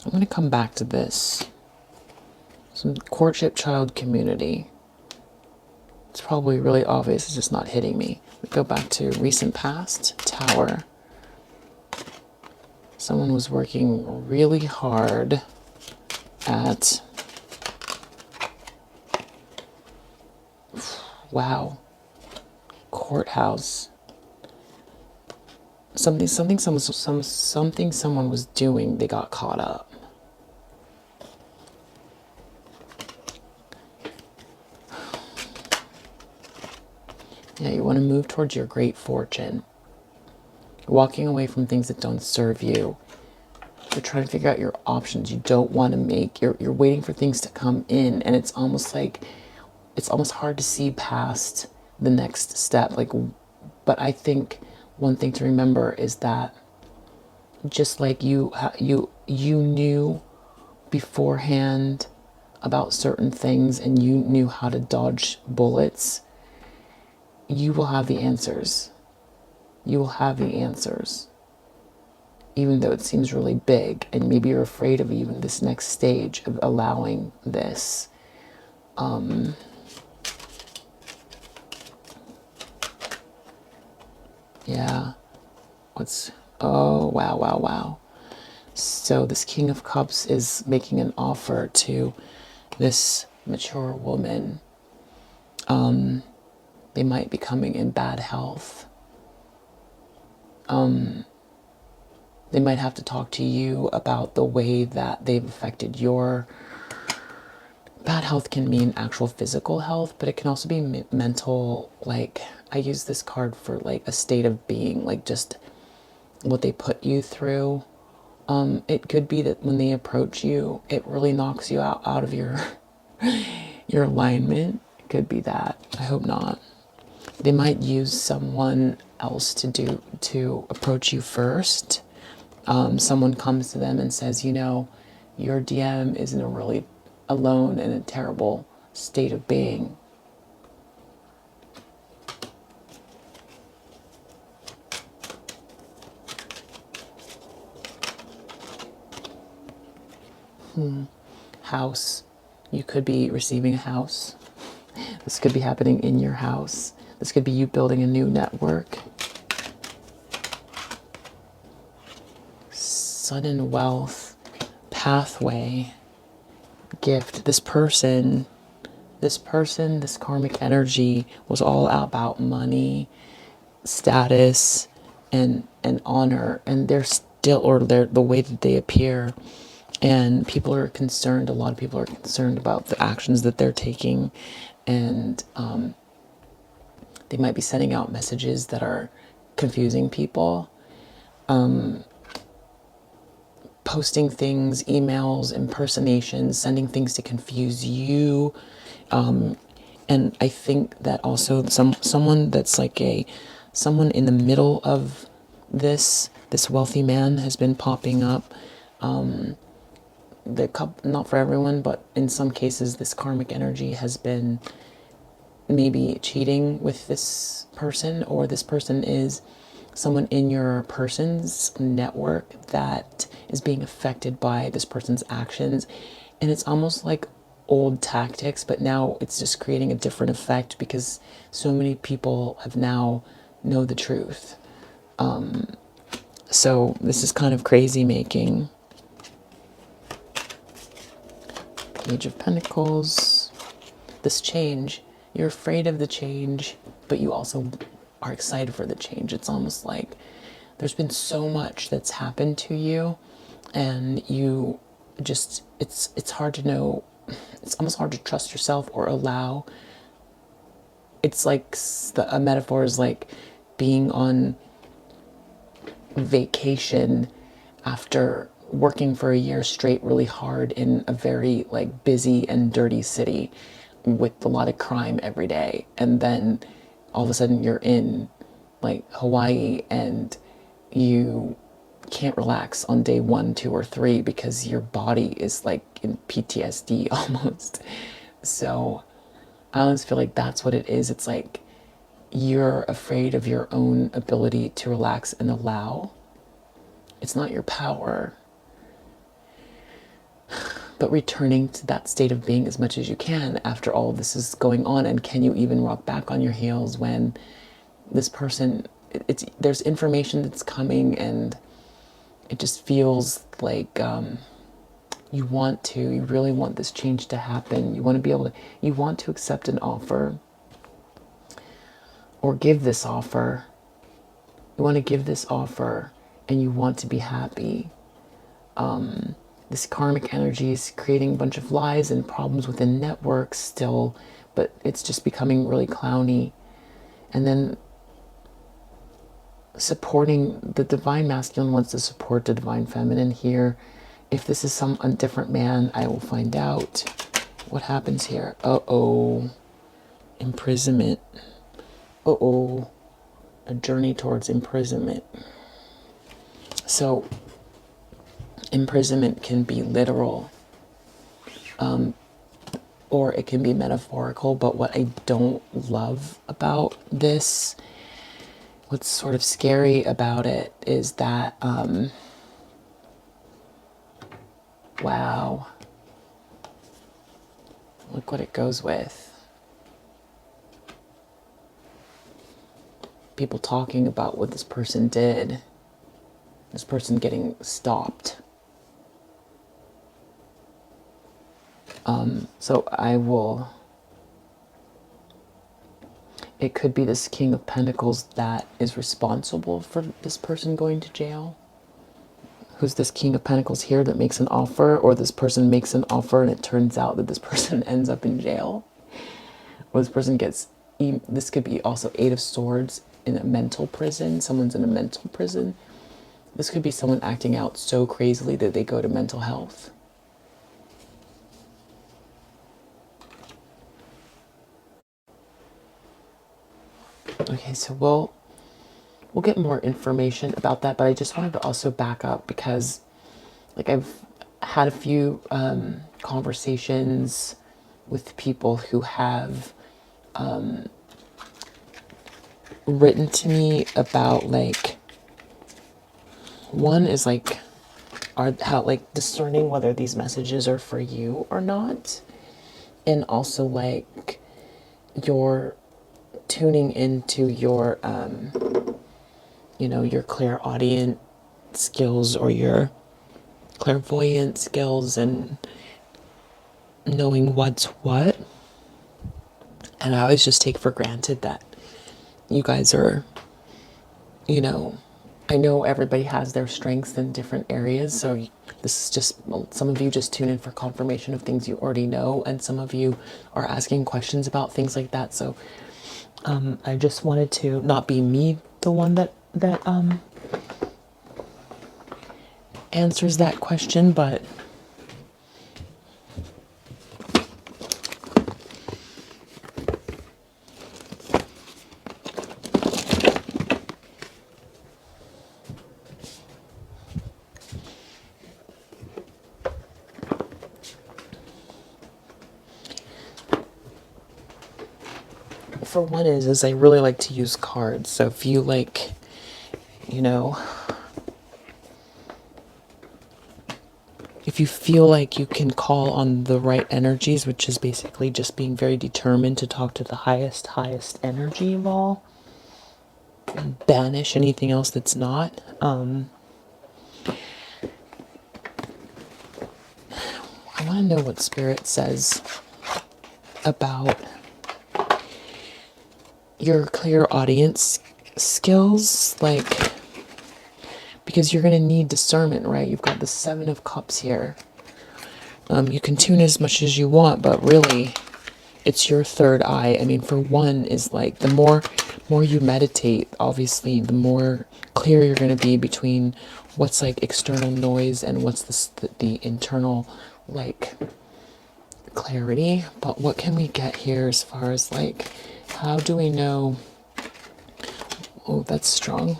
I'm going to come back to this. Some courtship, child, community. It's probably really obvious, it's just not hitting me. We go back to recent past, Tower. Someone was working really hard at, wow, courthouse. Something someone was doing, they got caught up. Yeah, you want to move towards your great fortune. You're walking away from things that don't serve you. You're trying to figure out your options. You don't want to make, you're waiting for things to come in, and it's almost like, it's almost hard to see past the next step. Like, but I think one thing to remember is that just like you knew beforehand about certain things and you knew how to dodge bullets, you will have the answers. You will have the answers, even though it seems really big, and maybe you're afraid of even this next stage of allowing this. Yeah. Oh, wow, wow, wow. So this King of Cups is making an offer to this mature woman. They might be coming in bad health. They might have to talk to you about the way that they've affected your bad health. Can mean actual physical health, but it can also be mental. Like, I use this card for like a state of being, like just what they put you through. It could be that when they approach you, it really knocks you out of your your alignment. It could be that. I hope not. They might use someone else to approach you first. Someone comes to them and says, you know, your DM is in a really alone and a terrible state of being. House. You could be receiving a house. This could be happening in your house. This could be you building a new network. Sudden wealth, pathway, gift. This karmic energy was all about money, status, and honor, and they're still, or they're the way that they appear. And people are concerned, a lot of people are concerned about the actions that they're taking, and they might be sending out messages that are confusing people, posting things, emails, impersonations, sending things to confuse you. And I think that also someone that's like someone in the middle of this wealthy man has been popping up. The cup, not for everyone, but in some cases, this karmic energy has been maybe cheating with this person, or this person is someone in your person's network that is being affected by this person's actions. And it's almost like old tactics, but now it's just creating a different effect because so many people have now know the truth. So this is kind of crazy making. Page of Pentacles. This change, you're afraid of the change, but you also are excited for the change. It's almost like there's been so much that's happened to you, and you just, it's hard to know, it's almost hard to trust yourself or allow. It's like a metaphor is like being on vacation after working for a year straight really hard in a very like busy and dirty city with a lot of crime every day, and then all of a sudden you're in like Hawaii and you can't relax on day 1, 2, or 3 because your body is like in PTSD almost. So I always feel like that's what it is. It's like you're afraid of your own ability to relax and allow. It's not your power, but returning to that state of being as much as you can after all this is going on. And can you even walk back on your heels when this person, there's information that's coming, and it just feels like you really want this change to happen. You want to be able to, you want to accept an offer or give this offer. You want to give this offer and you want to be happy. This karmic energy is creating a bunch of lies and problems within networks still, but it's just becoming really clowny. And then supporting the divine masculine wants to support the divine feminine here. If this is a different man, I will find out what happens here. Uh-oh. Imprisonment. Uh-oh. A journey towards imprisonment. So imprisonment can be literal, or it can be metaphorical. But what I don't love about this what's sort of scary about it is that, wow, look what it goes with. People talking about what this person did, this person getting stopped. So it could be this King of Pentacles that is responsible for this person going to jail. Who's this King of Pentacles here that makes an offer, or this person makes an offer and it turns out that this person ends up in jail? Or this person gets, this could be also Eight of Swords in a mental prison. Someone's in a mental prison. This could be someone acting out so crazily that they go to mental health. Okay, so we'll get more information about that, but I just wanted to also back up because, like, I've had a few conversations with people who have written to me about, like, one is like, how like discerning whether these messages are for you or not, and also like you're tuning into your you know, your clairaudient skills or your clairvoyant skills and knowing what's what. And I always just take for granted that you guys are, you know, I know everybody has their strengths in different areas. So this is just, some of you just tune in for confirmation of things you already know. And some of you are asking questions about things like that. So I just wanted to not be me, the one that answers that question, but for one is I really like to use cards. So if you like, you know, if you feel like you can call on the right energies, which is basically just being very determined to talk to the highest energy of all, banish anything else that's not. I want to know what Spirit says about your clairaudience skills, like, because you're going to need discernment, right? You've got the Seven of Cups here. You can tune as much as you want, but really it's your third eye. I mean, for one is like the more you meditate, obviously, the more clear you're going to be between what's like external noise and what's the internal like clarity. But what can we get here as far as like, how do we know? Oh, that's strong.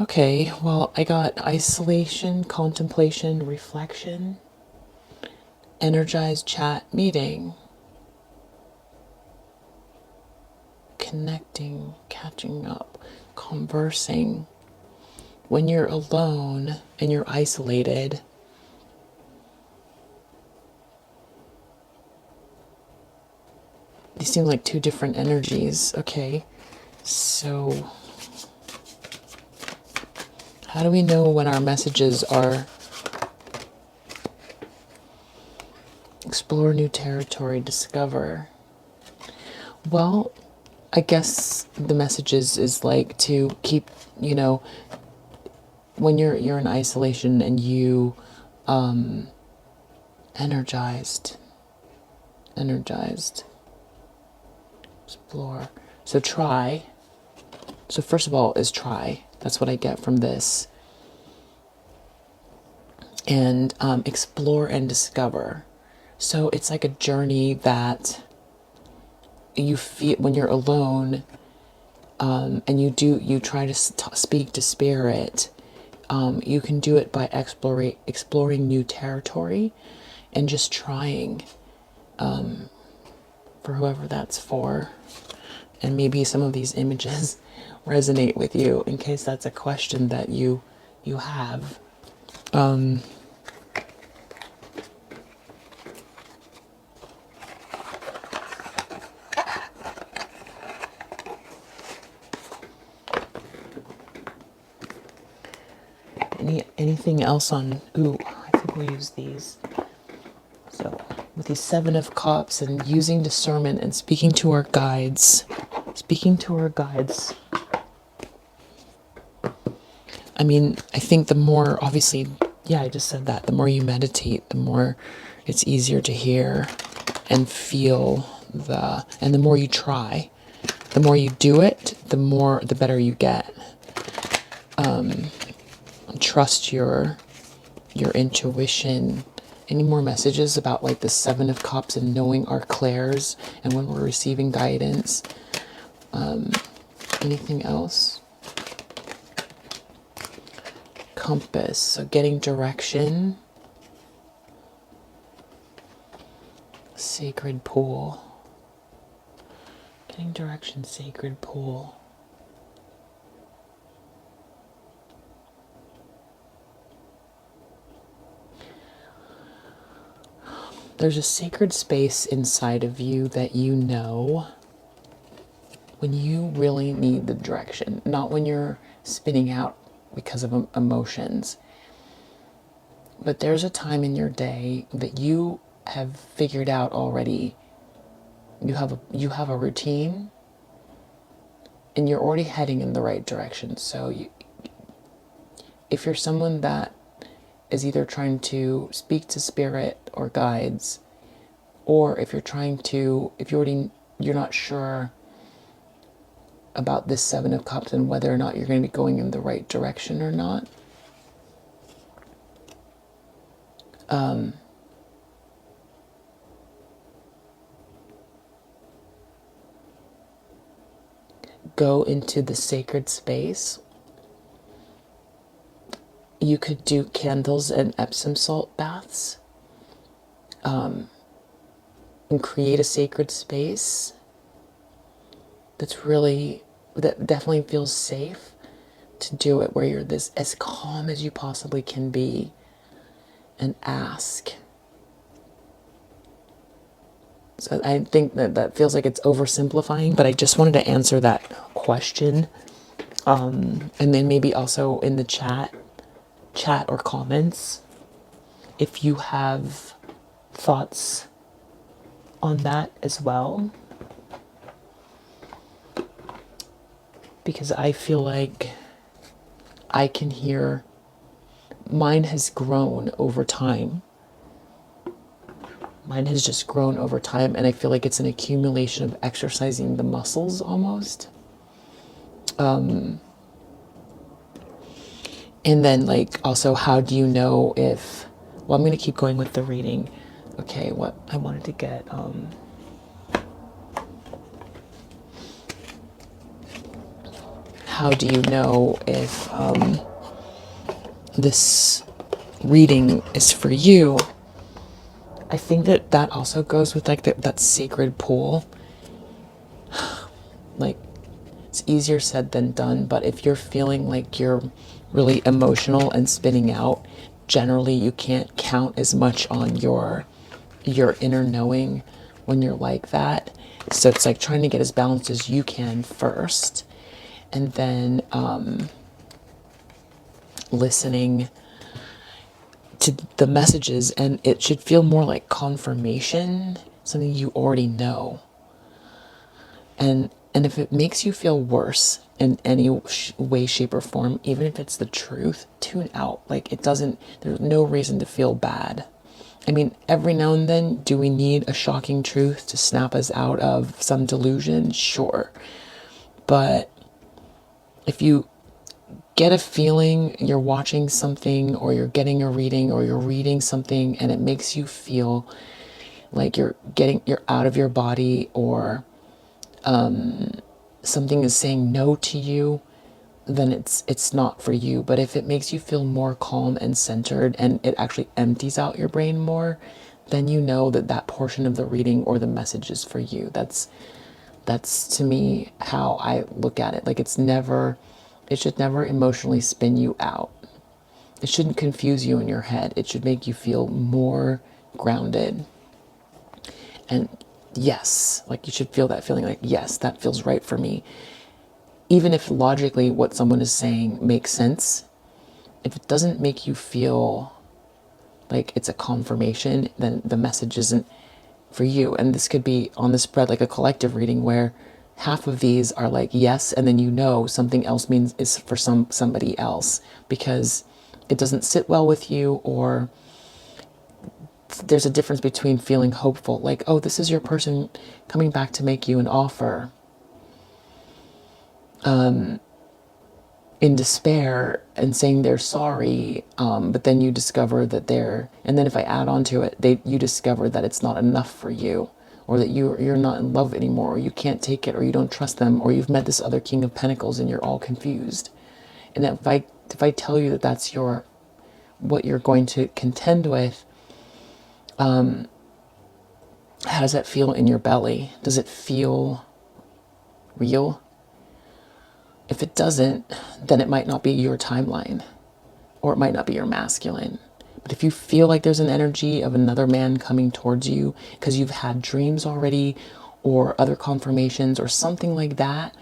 Okay, well, I got isolation, contemplation, reflection, energized chat, meeting, connecting, catching up, conversing. When you're alone and you're isolated, these seem like two different energies. Okay, so how do we know when our messages are explore new territory, discover? Well, I guess the messages is like to keep, you know, when you're in isolation and you energized, explore. So try. So first of all is try. That's what I get from this. And explore and discover. So it's like a journey that you feel when you're alone, and you try to speak to spirit. You can do it by exploring new territory. and just trying, for whoever that's for. And maybe some of these images resonate with you, in case that's a question that you have. Anything else on, ooh, I think we'll use these. So with these 7 of Cups and using discernment and speaking to our guides, I mean, I think the more, obviously, yeah, I just said that, the more you meditate, the more it's easier to hear and feel and the more you try, the more you do it, the better you get. Trust your intuition. Any more messages about like the 7 of Cups and knowing our clairs and when we're receiving guidance? Anything else? Compass, so getting direction. Sacred pool. Getting direction, sacred pool. There's a sacred space inside of you that you know when you really need the direction, not when you're spinning out because of emotions. But there's a time in your day that you have figured out already. You have a routine and you're already heading in the right direction. So if you're someone that is either trying to speak to spirit or guides, or if you're not sure about this 7 of Cups and whether or not you're going to be going in the right direction or not, go into the sacred space. You could do candles and Epsom salt baths, and create a sacred space that definitely feels safe to do it, where you're as calm as you possibly can be, and ask. So I think that feels like it's oversimplifying, but I just wanted to answer that question. And then maybe also in the chat or comments, if you have thoughts on that as well. Because I feel like I can hear mine has grown over time. Mine has just grown over time, and I feel like it's an accumulation of exercising the muscles almost. And then like also, how do you know if, well, I'm going to keep going with the reading. Okay, what I wanted to get, how do you know if this reading is for you? I think that also goes with like that sacred pool. Like, it's easier said than done, but if you're feeling like you're really emotional and spinning out, generally you can't count as much on your inner knowing when you're like that. So it's like trying to get as balanced as you can first, and then listening to the messages, and it should feel more like confirmation, something you already know. And if it makes you feel worse in any way, shape, or form, even if it's the truth, tune out. Like, there's no reason to feel bad. I mean, every now and then, do we need a shocking truth to snap us out of some delusion? Sure. But if you get a feeling, you're watching something, or you're getting a reading, or you're reading something, and it makes you feel like you're out of your body, or something is saying no to you, then it's not for you. But if it makes you feel more calm and centered, and it actually empties out your brain more, then you know that that portion of the reading or the message is for you. That's to me how I look at it. Like it should never emotionally spin you out. It shouldn't confuse you in your head. It should make you feel more grounded. And yes, like you should feel that feeling like, yes, that feels right for me. Even if logically what someone is saying makes sense, if it doesn't make you feel like it's a confirmation, then the message isn't for you. And this could be on the spread like a collective reading where half of these are like yes, and then you know something else means is for somebody else because it doesn't sit well with you, or there's a difference between feeling hopeful, like, oh, this is your person coming back to make you an offer, in despair and saying they're sorry, but then you discover that and then if I add on to it, you discover that it's not enough for you, or that you're not in love anymore, or you can't take it, or you don't trust them, or you've met this other King of Pentacles and you're all confused. And if I tell you that that's what you're going to contend with, how does that feel in your belly? Does it feel real? If it doesn't, then it might not be your timeline, or it might not be your masculine. But if you feel like there's an energy of another man coming towards you because you've had dreams already, or other confirmations or something like that,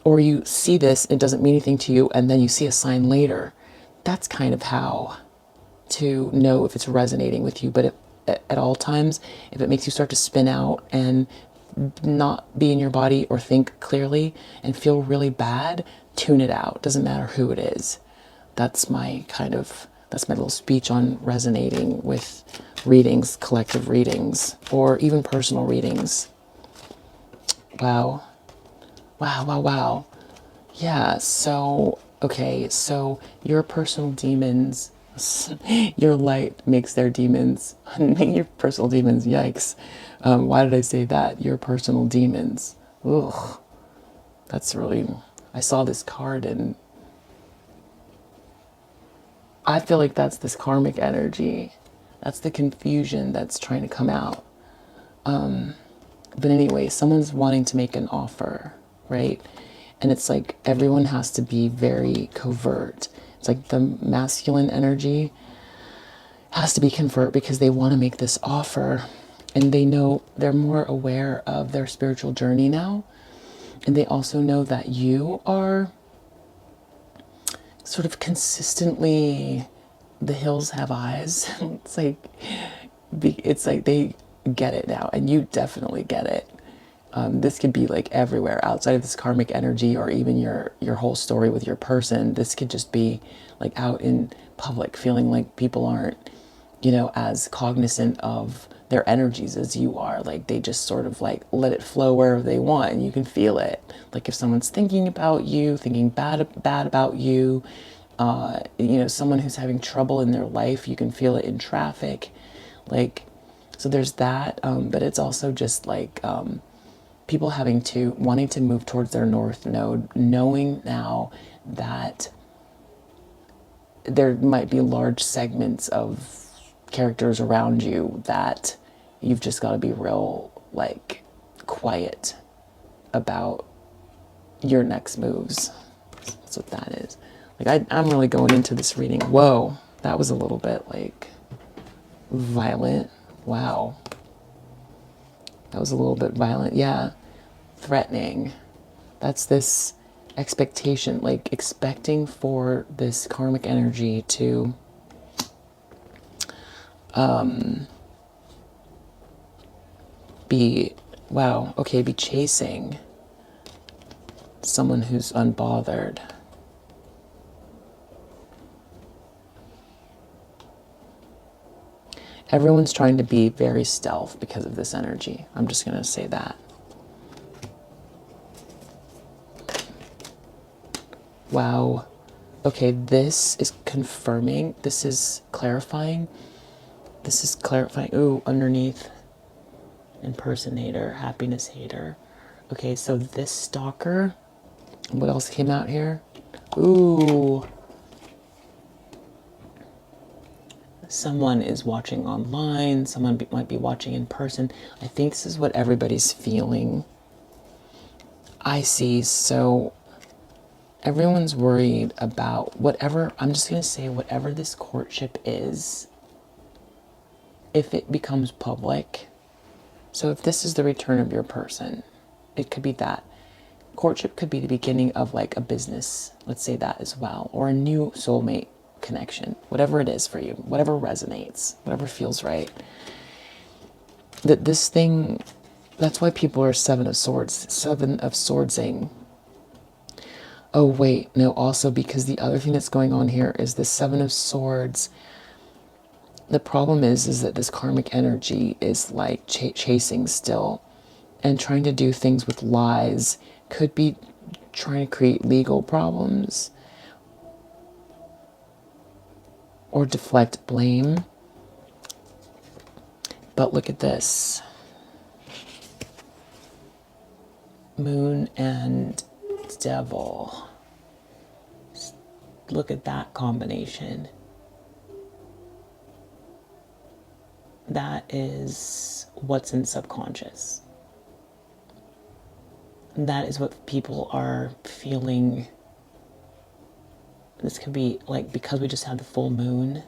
or you see this, it doesn't mean anything to you, and then you see a sign later, that's kind of how to know if it's resonating with you. But at all times, if it makes you start to spin out and not be in your body or think clearly and feel really bad, tune it out. Doesn't matter who it is. That's my little speech on resonating with readings, collective readings, or even personal readings. Wow. Wow, wow, wow. Yeah, so, okay, so your personal demons, your light makes their demons, your personal demons, yikes. Why did I say that? Your personal demons. Ugh, that's really, I saw this card and I feel like that's this karmic energy. That's the confusion that's trying to come out. But anyway, someone's wanting to make an offer, right? And it's like everyone has to be very covert. It's like the masculine energy has to be covert because they want to make this offer. And they know, they're more aware of their spiritual journey now. And they also know that you are sort of consistently, the hills have eyes. It's like they get it now, and you definitely get it. This could be like everywhere outside of this karmic energy, or even your whole story with your person. This could just be like out in public, feeling like people aren't, as cognizant of their energies as you are. Like they just sort of like let it flow wherever they want, and you can feel it. Like if someone's thinking about you, thinking bad about you, someone who's having trouble in their life, you can feel it in traffic. Like, so there's that, but it's also just like people wanting to move towards their north node, knowing now that there might be large segments of characters around you that you've just got to be real, like, quiet about your next moves. That's what that is. Like, I'm really going into this reading. Whoa, that was a little bit, like, violent. Wow. That was a little bit violent. Yeah. Threatening. That's this expectation, like expecting for this karmic energy to be chasing someone who's unbothered. Everyone's trying to be very stealth because of this energy. I'm just going to say that. Wow. Okay, this is confirming. This is clarifying. This is clarifying. Ooh, underneath. Impersonator, happiness hater. Okay, so this stalker. What else came out here? Ooh. Someone is watching online, might be watching in person. I think this is what everybody's feeling. I see. So everyone's worried about whatever, I'm just going to say whatever this courtship is, if it becomes public. So if this is the return of your person, it could be that. Courtship could be the beginning of like a business, let's say that as well, or a new soulmate connection, whatever it is for you, whatever resonates, whatever feels right. That this thing, that's why people are Seven of Swordsing. Oh wait, no, also because the other thing that's going on here is the Seven of Swords. The problem is that this karmic energy is like chasing still and trying to do things with lies. Could be trying to create legal problems or deflect blame. But look at this. Moon and Devil. Look at that combination. That is what's in subconscious. That is what people are feeling. This could be like, because we just had the full moon,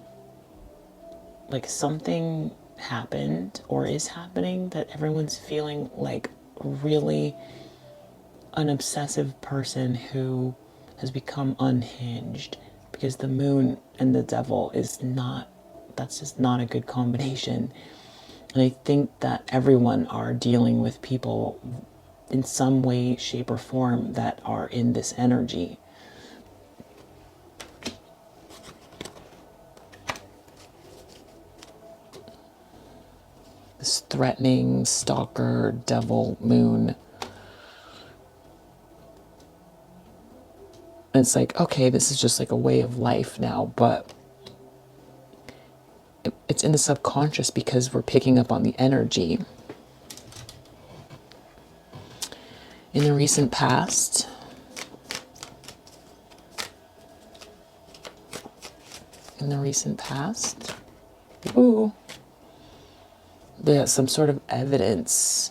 like something happened or is happening that everyone's feeling like really an obsessive person who has become unhinged, because the moon and the devil is not, that's just not a good combination. And I think that everyone are dealing with people in some way, shape, or form that are in this energy. This threatening stalker, devil, moon. And it's like, okay, this is just like a way of life now, but it's in the subconscious because we're picking up on the energy. In the recent past, ooh, there's some sort of evidence.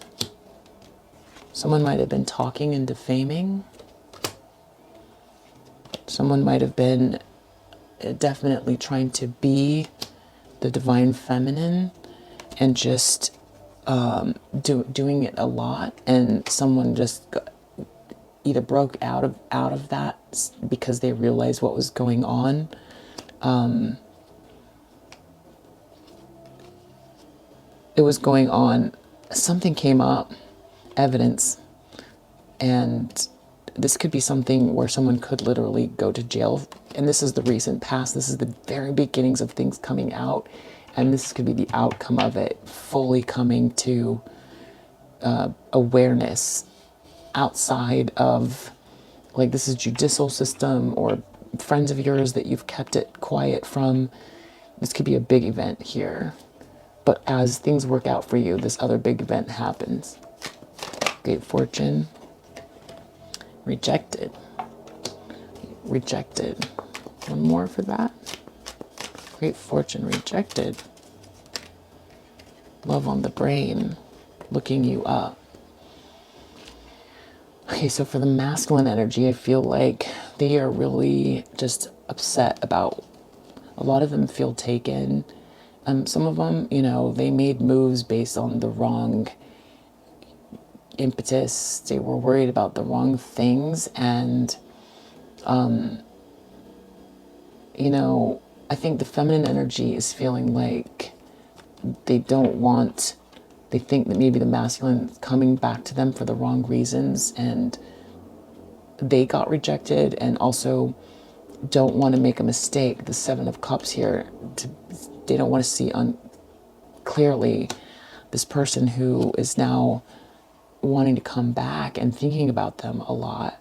Someone might have been talking and defaming. Someone might have been definitely trying to be the divine feminine and just doing it a lot, and someone just either broke out of that because they realized what was going on. It was going on, something came up, evidence, and this could be something where someone could literally go to jail. And this is the recent past. This is the very beginnings of things coming out. And this could be the outcome of it fully coming to awareness outside of, like, this is judicial system or friends of yours that you've kept it quiet from. This could be a big event here. But as things work out for you, this other big event happens. Great fortune. Rejected. Rejected. One more for that. Great fortune, rejected. Love on the brain, looking you up. Okay, so for the masculine energy, I feel like they are really just upset about, a lot of them feel taken. Some of them, you know, they made moves based on the wrong impetus. They were worried about the wrong things, and you know, I think the feminine energy is feeling like they think that maybe the masculine is coming back to them for the wrong reasons, and they got rejected, and also don't want to make a mistake. The Seven of Cups here, they don't want to see clearly this person who is now wanting to come back and thinking about them a lot.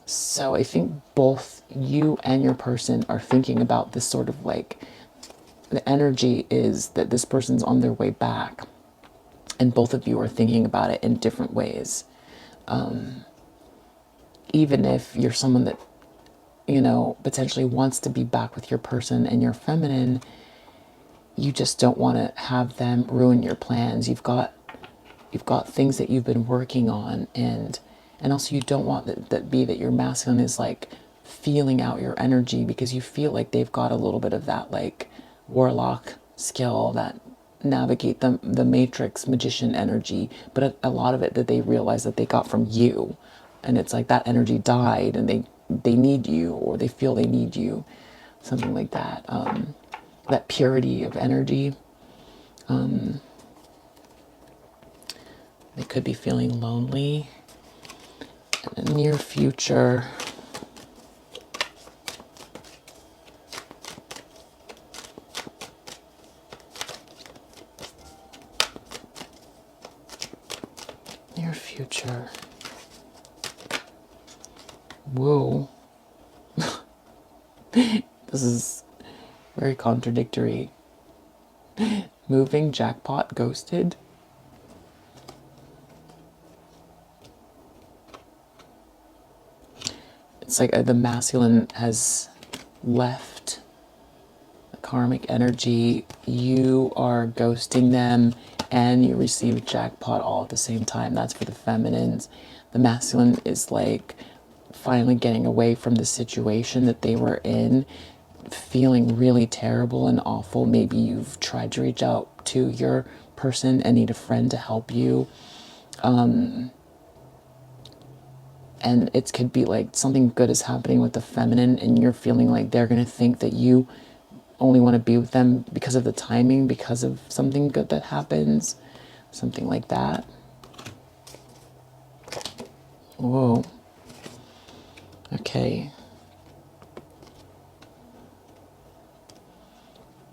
So I think both you and your person are thinking about this sort of like, the energy is that this person's on their way back, and both of you are thinking about it in different ways. Even if you're someone that, you know, potentially wants to be back with your person and you're feminine, you just don't want to have them ruin your plans. You've got things that you've been working on, and also you don't want that your masculine is like feeling out your energy, because you feel like they've got a little bit of that like warlock skill, that navigate the matrix magician energy, but a lot of it that they realize that they got from you, and it's like that energy died and they need you, or they feel they need you, something like that. That purity of energy. They could be feeling lonely. In the near future, whoa. This is very contradictory. Moving, jackpot, ghosted. It's like the masculine has left the karmic energy. You are ghosting them and you receive jackpot all at the same time. That's for the feminines. The masculine is like finally getting away from the situation that they were in, feeling really terrible and awful. Maybe you've tried to reach out to your person and need a friend to help you. And it could be like something good is happening with the feminine, and you're feeling like they're going to think that you only want to be with them because of the timing, because of something good that happens, something like that. Whoa. Okay.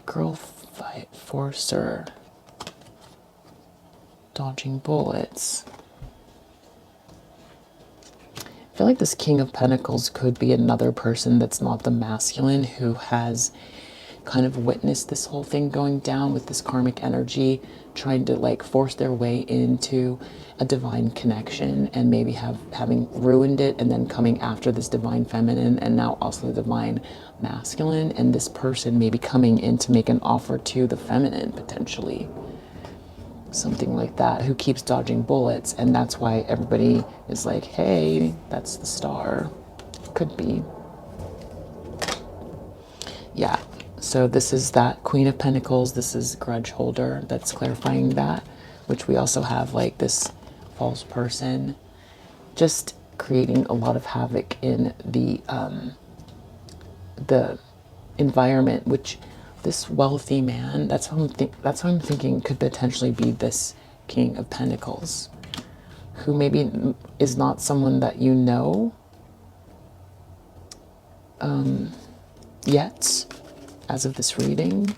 Girl fight forcer. Dodging bullets. I feel like this King of Pentacles could be another person that's not the masculine, who has kind of witnessed this whole thing going down with this karmic energy, trying to like force their way into a divine connection, and maybe having ruined it, and then coming after this divine feminine and now also the divine masculine, and this person maybe coming in to make an offer to the feminine potentially. Something like that, who keeps dodging bullets, and that's why everybody is like, hey, that's the star. Could be. Yeah, so this is that Queen of Pentacles. This is grudge holder. That's clarifying that, which we also have like this false person, just creating a lot of havoc in the environment, which this wealthy man, that's what I'm thinking could potentially be this King of Pentacles, who maybe is not someone that you know yet as of this reading,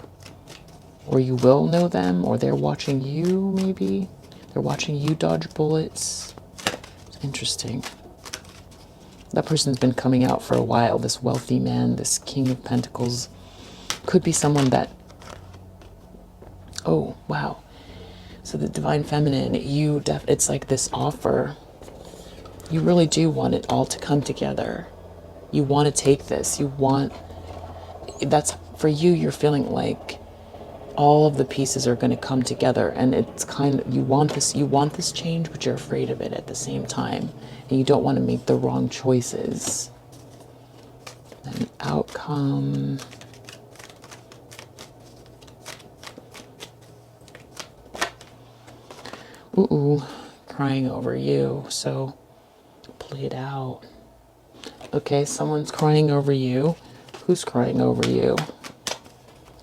or you will know them, or they're watching you. Maybe they're watching you dodge bullets. It's interesting. That person's been coming out for a while. This wealthy man, this King of Pentacles, could be someone that, oh wow, so the divine feminine, it's like this offer, you really do want it all to come together. You want to take this, that's for you. You're feeling like all of the pieces are going to come together, and it's kind of, you want this change, but you're afraid of it at the same time, and you don't want to make the wrong choices. An outcome. Ooh, crying over you. So play it out. Okay, someone's crying over you. Who's crying over you?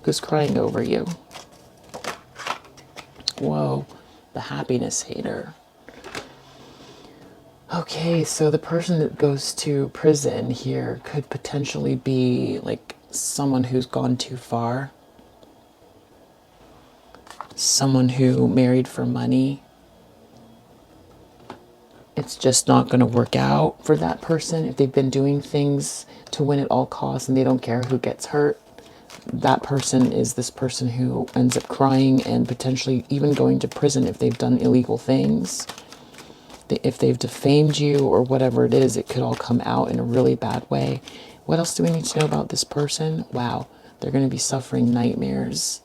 Who's crying over you? Whoa, the happiness hater. Okay, so the person that goes to prison here could potentially be like someone who's gone too far. Someone who married for money. It's just not going to work out for that person. If they've been doing things to win at all costs and they don't care who gets hurt, that person is this person who ends up crying and potentially even going to prison if they've done illegal things. If they've defamed you or whatever it is, it could all come out in a really bad way. What else do we need to know about this person? Wow, they're going to be suffering nightmares.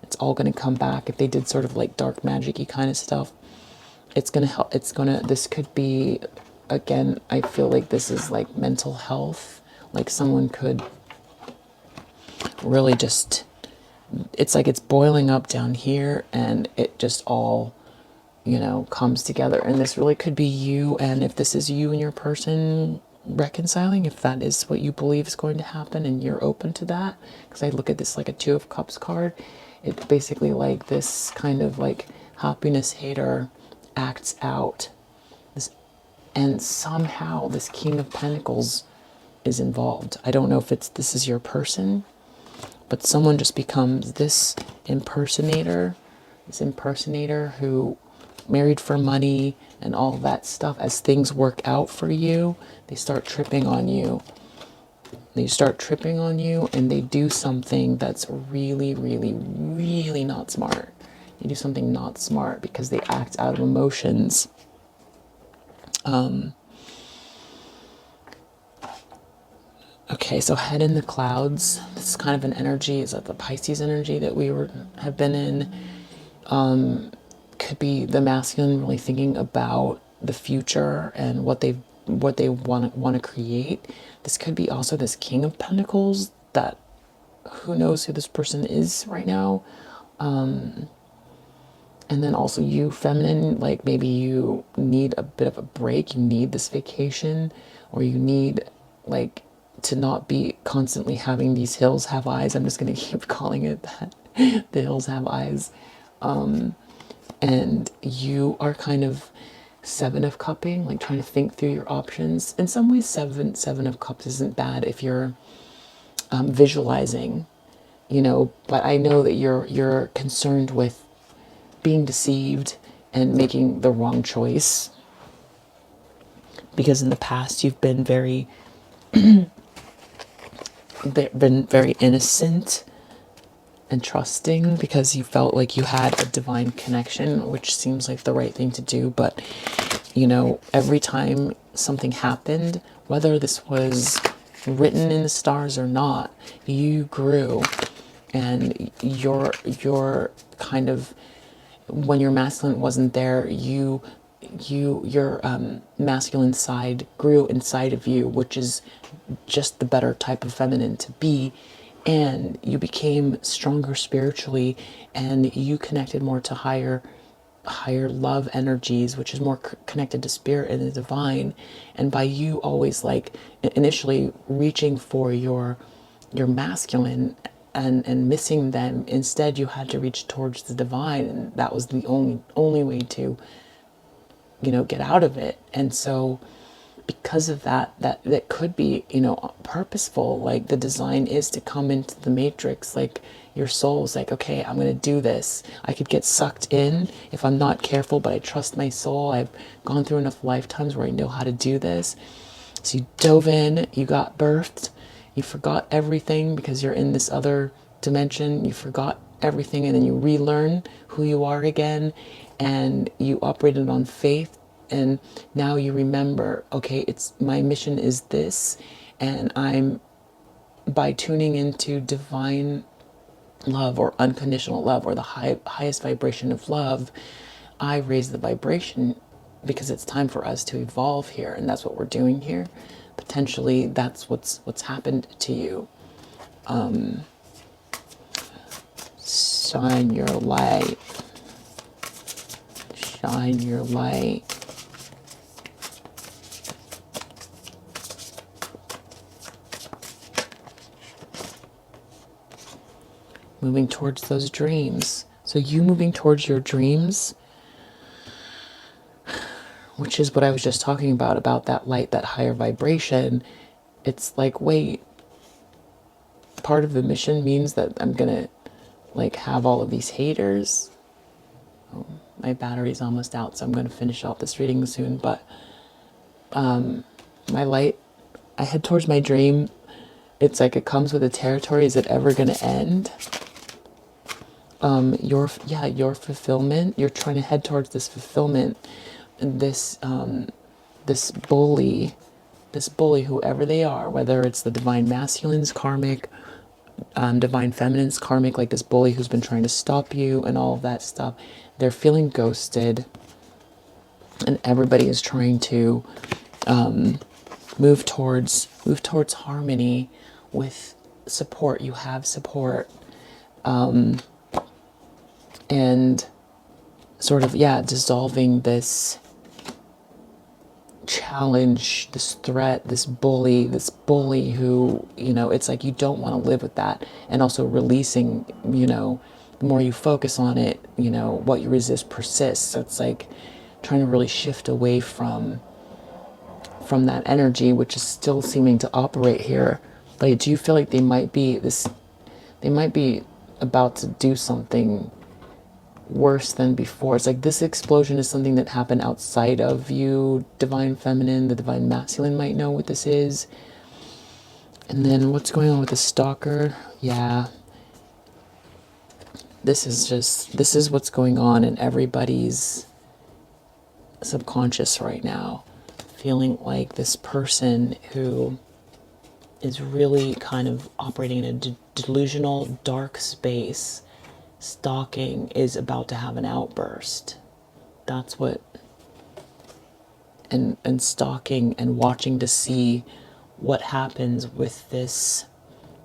It's all going to come back. If they did sort of like dark magic-y kind of stuff, it's going to help. It's going to, this could be, again, I feel like this is like mental health. Like someone could really just, it's like it's boiling up down here and it just all, you know, comes together. And this really could be you. And if this is you and your person reconciling, if that is what you believe is going to happen and you're open to that, because I look at this like a Two of Cups card, it's basically like this kind of like happiness hater acts out this, and somehow this King of Pentacles is involved. I don't know if it's, this is your person, but someone just becomes this impersonator who married for money and all that stuff. As things work out for you, they start tripping on you. They start tripping on you and they do something that's really, really, really not smart. You do something not smart because they act out of emotions. Okay, so head in the clouds. This is kind of an energy. Is that the Pisces energy that we have been in? Could be the masculine really thinking about the future and what they want to create. This could be also this King of Pentacles that, who knows who this person is right now. And then also you, feminine, like maybe you need a bit of a break. You need this vacation, or you need like to not be constantly having these hills have eyes. I'm just going to keep calling it that. The hills have eyes. And you are kind of Seven of Cupping, like trying to think through your options. In some ways, Seven of Cups isn't bad if you're visualizing, you know, but I know that you're concerned with being deceived and making the wrong choice, because in the past you've been very innocent and trusting because you felt like you had a divine connection, which seems like the right thing to do. But you know, every time something happened, whether this was written in the stars or not, you grew. And you're kind of, when your masculine wasn't there, your masculine side grew inside of you, which is just the better type of feminine to be. And you became stronger spiritually, and you connected more to higher love energies, which is more connected to spirit and the divine. And by you always like initially reaching for your masculine and missing them, instead you had to reach towards the divine, and that was the only way to, you know, get out of it. And so because of that could be, you know, purposeful. Like the design is to come into the matrix, like your soul's like, okay, I'm gonna do this. I could get sucked in if I'm not careful, but I trust my soul. I've gone through enough lifetimes where I know how to do this. So you dove in, you got birthed, you forgot everything because you're in this other dimension. You forgot everything, and then you relearn who you are again, and you operated on faith. And now you remember, okay, it's my mission is this, and I'm, by tuning into divine love or unconditional love or the highest vibration of love, I raise the vibration because it's time for us to evolve here, and that's what we're doing here. Potentially, that's what's happened to you. Shine your light. Shine your light. Moving towards those dreams. So you moving towards your dreams, which is what I was just talking about that light, that higher vibration. It's like, wait, part of the mission means that I'm gonna like have all of these haters. Oh, my battery's almost out, so I'm gonna finish off this reading soon. But my light, I head towards my dream. It's like it comes with a territory. Is it ever gonna end? Your fulfillment. You're trying to head towards this fulfillment. And this bully, whoever they are, whether it's the divine masculines, karmic, divine feminine's karmic, like this bully who's been trying to stop you and all of that stuff. They're feeling ghosted, and everybody is trying to move towards harmony with support. You have support, and sort of, yeah, dissolving this challenge, this threat, this bully who, it's like you don't want to live with that. And also releasing, the more you focus on it, what you resist persists. So it's like trying to really shift away from that energy, which is still seeming to operate here. But I do feel like they might be about to do something worse than before. It's like this explosion is something that happened outside of you, divine feminine. The divine masculine might know what this is. And then what's going on with the stalker? Yeah. This is what's going on in everybody's subconscious right now. Feeling like this person who is really kind of operating in a delusional dark space, stalking, is about to have an outburst. That's what, and stalking and watching to see what happens with this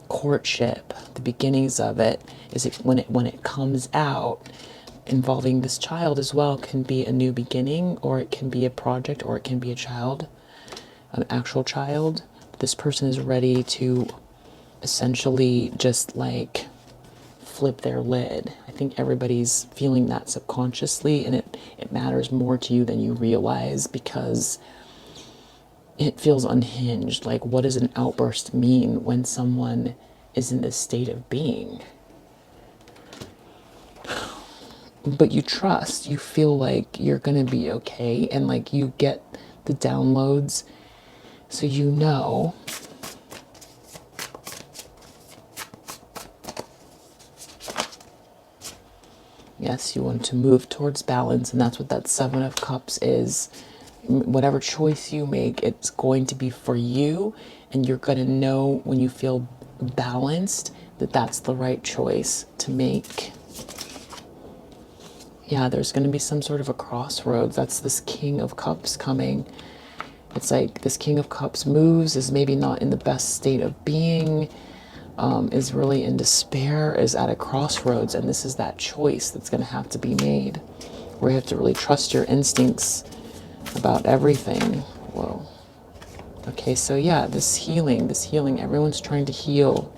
courtship, the beginnings of it, is it when it comes out, involving this child as well, can be a new beginning, or it can be a project, or it can be a child, an actual child. This person is ready to essentially just like flip their lid. I think everybody's feeling that subconsciously, and it matters more to you than you realize, because it feels unhinged. Like, what does an outburst mean when someone is in this state of being? But you trust, you feel like you're gonna be okay, and like you get the downloads, so you know. Yes, you want to move towards balance, and that's what that Seven of Cups is. Whatever choice you make, it's going to be for you, and you're going to know when you feel balanced that that's the right choice to make. Yeah, there's going to be some sort of a crossroads. That's this King of Cups coming. It's like this King of Cups moves, is maybe not in the best state of being, is really in despair, is at a crossroads, and this is that choice that's going to have to be made, where you have to really trust your instincts about everything. Whoa. Okay, so yeah, this healing, everyone's trying to heal.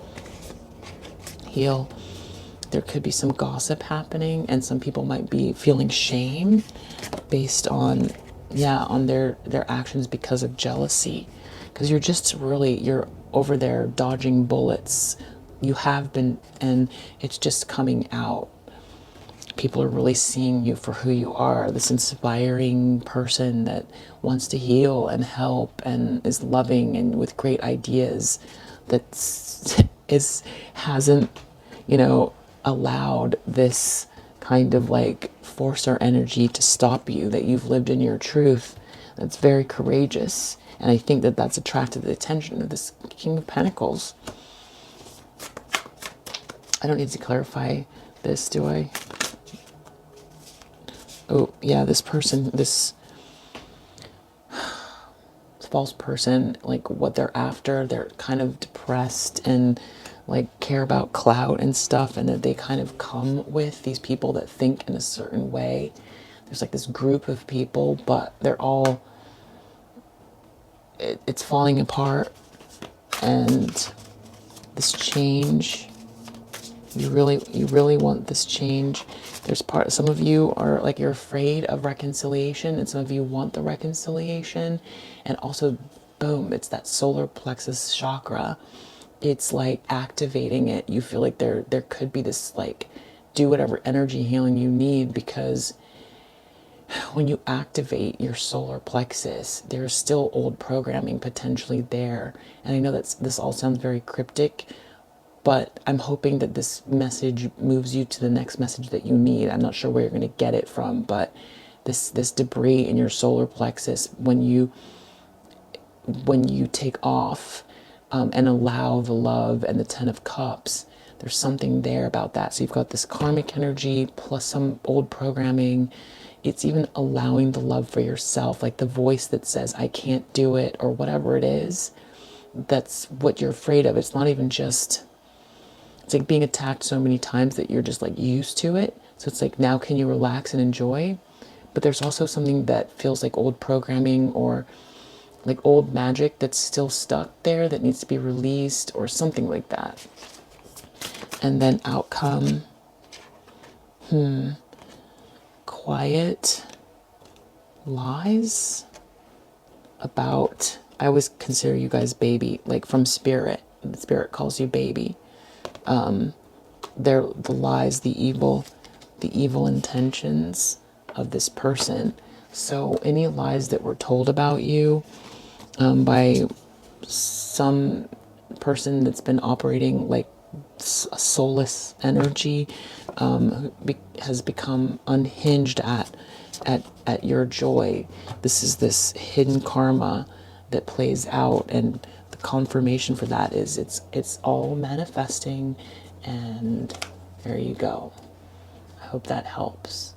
There could be some gossip happening, and some people might be feeling shame based on, on their actions because of jealousy. Because you're over there dodging bullets. You have been, and it's just coming out. People are really seeing you for who you are, this inspiring person that wants to heal and help and is loving and with great ideas, that hasn't, allowed this kind of like force or energy to stop you, that you've lived in your truth. That's very courageous. And I think that that's attracted the attention of this King of Pentacles. I don't need to clarify this, do I? Oh, yeah, this person, this false person, like what they're after, they're kind of depressed and like care about clout and stuff, and that they kind of come with these people that think in a certain way. There's like this group of people, but they're all, it's falling apart. And this change, you really want this change. Some of you are like, you're afraid of reconciliation, and some of you want the reconciliation. And also, boom, it's that solar plexus chakra. It's like activating it. You feel like there could be this, like, do whatever energy healing you need, because when you activate your solar plexus, there's still old programming potentially there. And I know this all sounds very cryptic, but I'm hoping that this message moves you to the next message that you need. I'm not sure where you're going to get it from, but this debris in your solar plexus, when you take off and allow the love and the Ten of Cups, There's something there about that. So you've got this karmic energy plus some old programming. It's even allowing the love for yourself, like the voice that says, I can't do it, or whatever it is. That's what you're afraid of. It's not even just, it's like being attacked so many times that you're just like used to it. So it's like, now can you relax and enjoy? But there's also something that feels like old programming or like old magic that's still stuck there that needs to be released or something like that. And then outcome, quiet lies about, I always consider you guys baby, like from spirit. The spirit calls you baby. They're the lies, the evil intentions of this person. So any lies that were told about you by some person that's been operating like a soulless energy, has become unhinged at your joy. This is this hidden karma that plays out, and the confirmation for that is it's all manifesting, and there you go. I hope that helps.